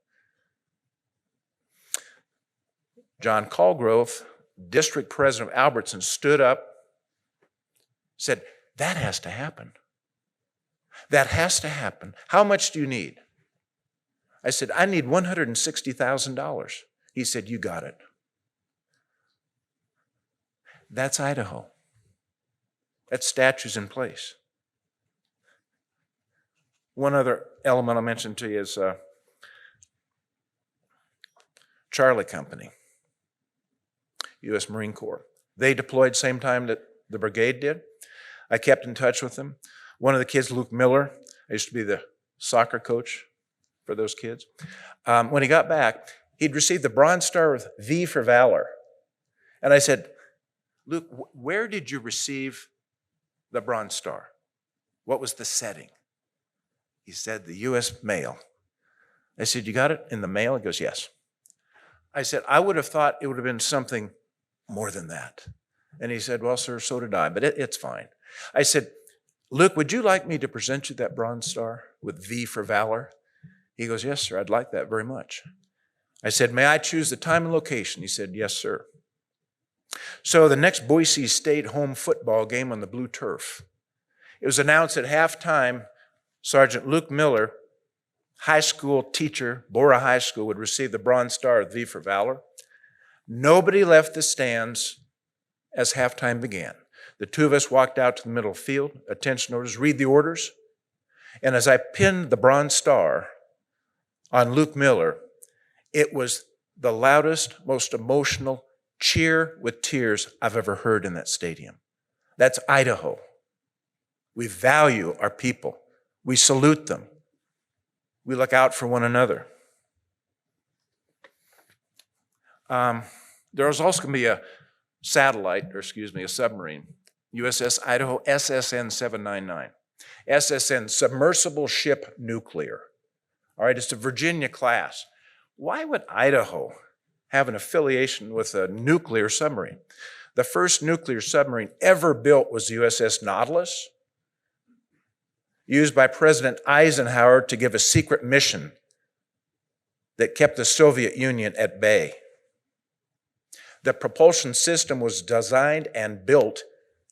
S15: John Colgrove, district president of Albertson, stood up, said, "That has to happen. That has to happen. How much do you need?" I said, "I need $160,000. He said, "You got it." That's Idaho. That statue's in place. One other element I'll mention to you is Charlie Company, U.S. Marine Corps. They deployed same time that the brigade did. I kept in touch with them. One of the kids, Luke Miller, I used to be the soccer coach for those kids. When he got back, he'd received the Bronze Star with V for Valor. And I said, "Luke, where did you receive the Bronze Star? What was the setting?" He said, "The U.S. mail." I said, "You got it in the mail?" He goes, "Yes." I said, "I would have thought it would have been something more than that." And he said, "Well, sir, so did I, but it's fine." I said, "Luke, would you like me to present you that Bronze Star with V for Valor?" He goes, "Yes, sir, I'd like that very much." I said, "May I choose the time and location?" He said, "Yes, sir." So the next Boise State home football game on the blue turf, it was announced at halftime, Sergeant Luke Miller, high school teacher, Bora High School, would receive the Bronze Star with V for Valor. Nobody left the stands as halftime began. The 2 of us walked out to the middle field, attention orders, read the orders. And as I pinned the Bronze Star on Luke Miller, it was the loudest, most emotional cheer with tears I've ever heard in that stadium. That's Idaho. We value our people. We salute them. We look out for one another. There's also going to be a submarine, USS Idaho SSN 799. SSN, Submersible Ship Nuclear. All right, it's a Virginia class. Why would Idaho have an affiliation with a nuclear submarine? The first nuclear submarine ever built was the USS Nautilus, used by President Eisenhower to give a secret mission that kept the Soviet Union at bay. The propulsion system was designed and built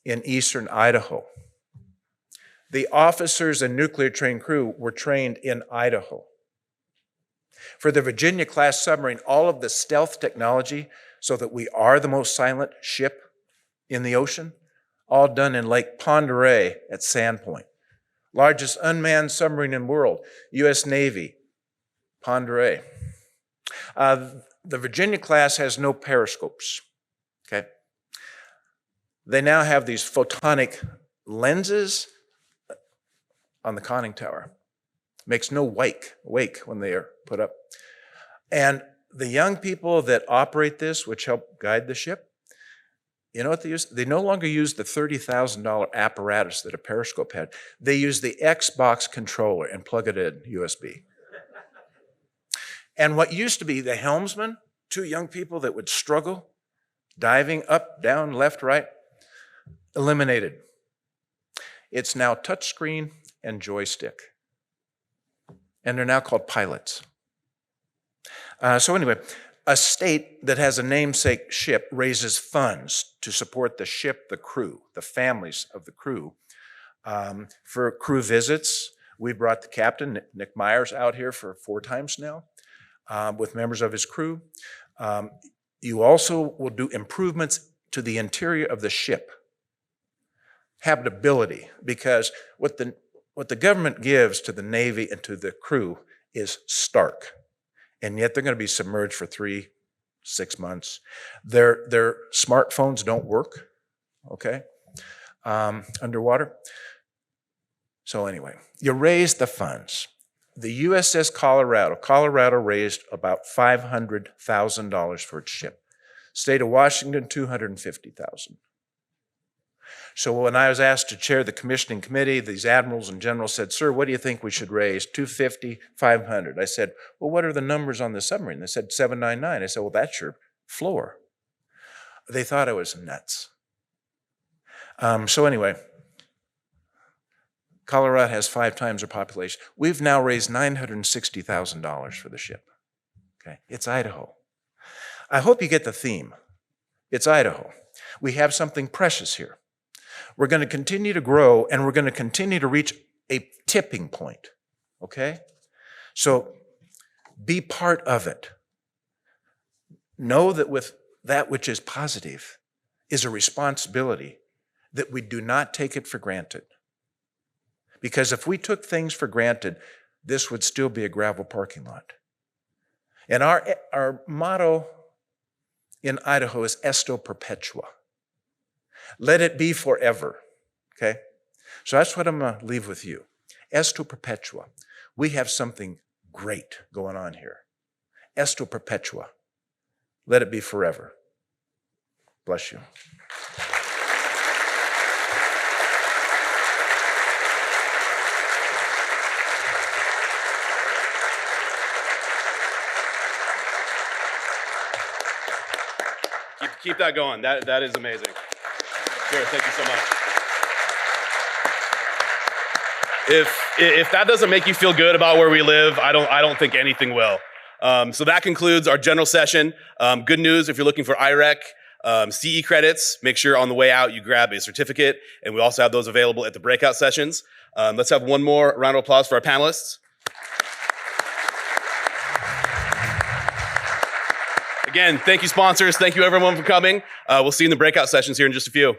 S15: in eastern Idaho. The officers and nuclear trained crew were trained in Idaho. For the Virginia-class submarine, all of the stealth technology so that we are the most silent ship in the ocean, all done in Lake Pend Oreille at Sandpoint. Largest unmanned submarine in the world, U.S. Navy, Pend Oreille. The Virginia class has no periscopes, okay? They now have these photonic lenses on the conning tower. Makes no wake when they are put up. And the young people that operate this, which help guide the ship, you know what they use? They no longer use the $30,000 apparatus that a periscope had. They use the Xbox controller and plug it in USB. And what used to be the helmsman, 2 young people that would struggle, diving up, down, left, right, eliminated. It's now touchscreen and joystick. And they're now called pilots. So anyway, a state that has a namesake ship raises funds to support the ship, the crew, the families of the crew. For crew visits, we brought the captain, Nick Myers, out here for 4 times now with members of his crew. You also will do improvements to the interior of the ship. Habitability, because what the government gives to the Navy and to the crew is stark. And yet they're going to be submerged for 3-6 months. Their smartphones don't work, okay, underwater. So anyway, you raise the funds. The USS Colorado raised about $500,000 for its ship. State of Washington, $250,000. So when I was asked to chair the commissioning committee, these admirals and generals said, "Sir, what do you think we should raise? 250, 500." I said, "Well, what are the numbers on the submarine?" They said 799. I said, "Well, that's your floor." They thought I was nuts. So anyway, Colorado has 5 times their population. We've now raised $960,000 for the ship. Okay, it's Idaho. I hope you get the theme. It's Idaho. We have something precious here. We're going to continue to grow, and we're going to continue to reach a tipping point, okay? So be part of it. Know that with that which is positive is a responsibility, that we do not take it for granted. Because if we took things for granted, this would still be a gravel parking lot. And our motto in Idaho is Esto Perpetua. Let it be forever, okay? So that's what I'm going to leave with you. Esto Perpetua. We have something great going on here. Esto Perpetua. Let it be forever. Bless you.
S4: Keep that going. That is amazing. Sure, thank you so much. If that doesn't make you feel good about where we live, I don't think anything will. So that concludes our general session. Good news, if you're looking for IREC CE credits, make sure on the way out you grab a certificate, and we also have those available at the breakout sessions. Let's have one more round of applause for our panelists. Again, thank you, sponsors. Thank you, everyone, for coming. We'll see you in the breakout sessions here in just a few.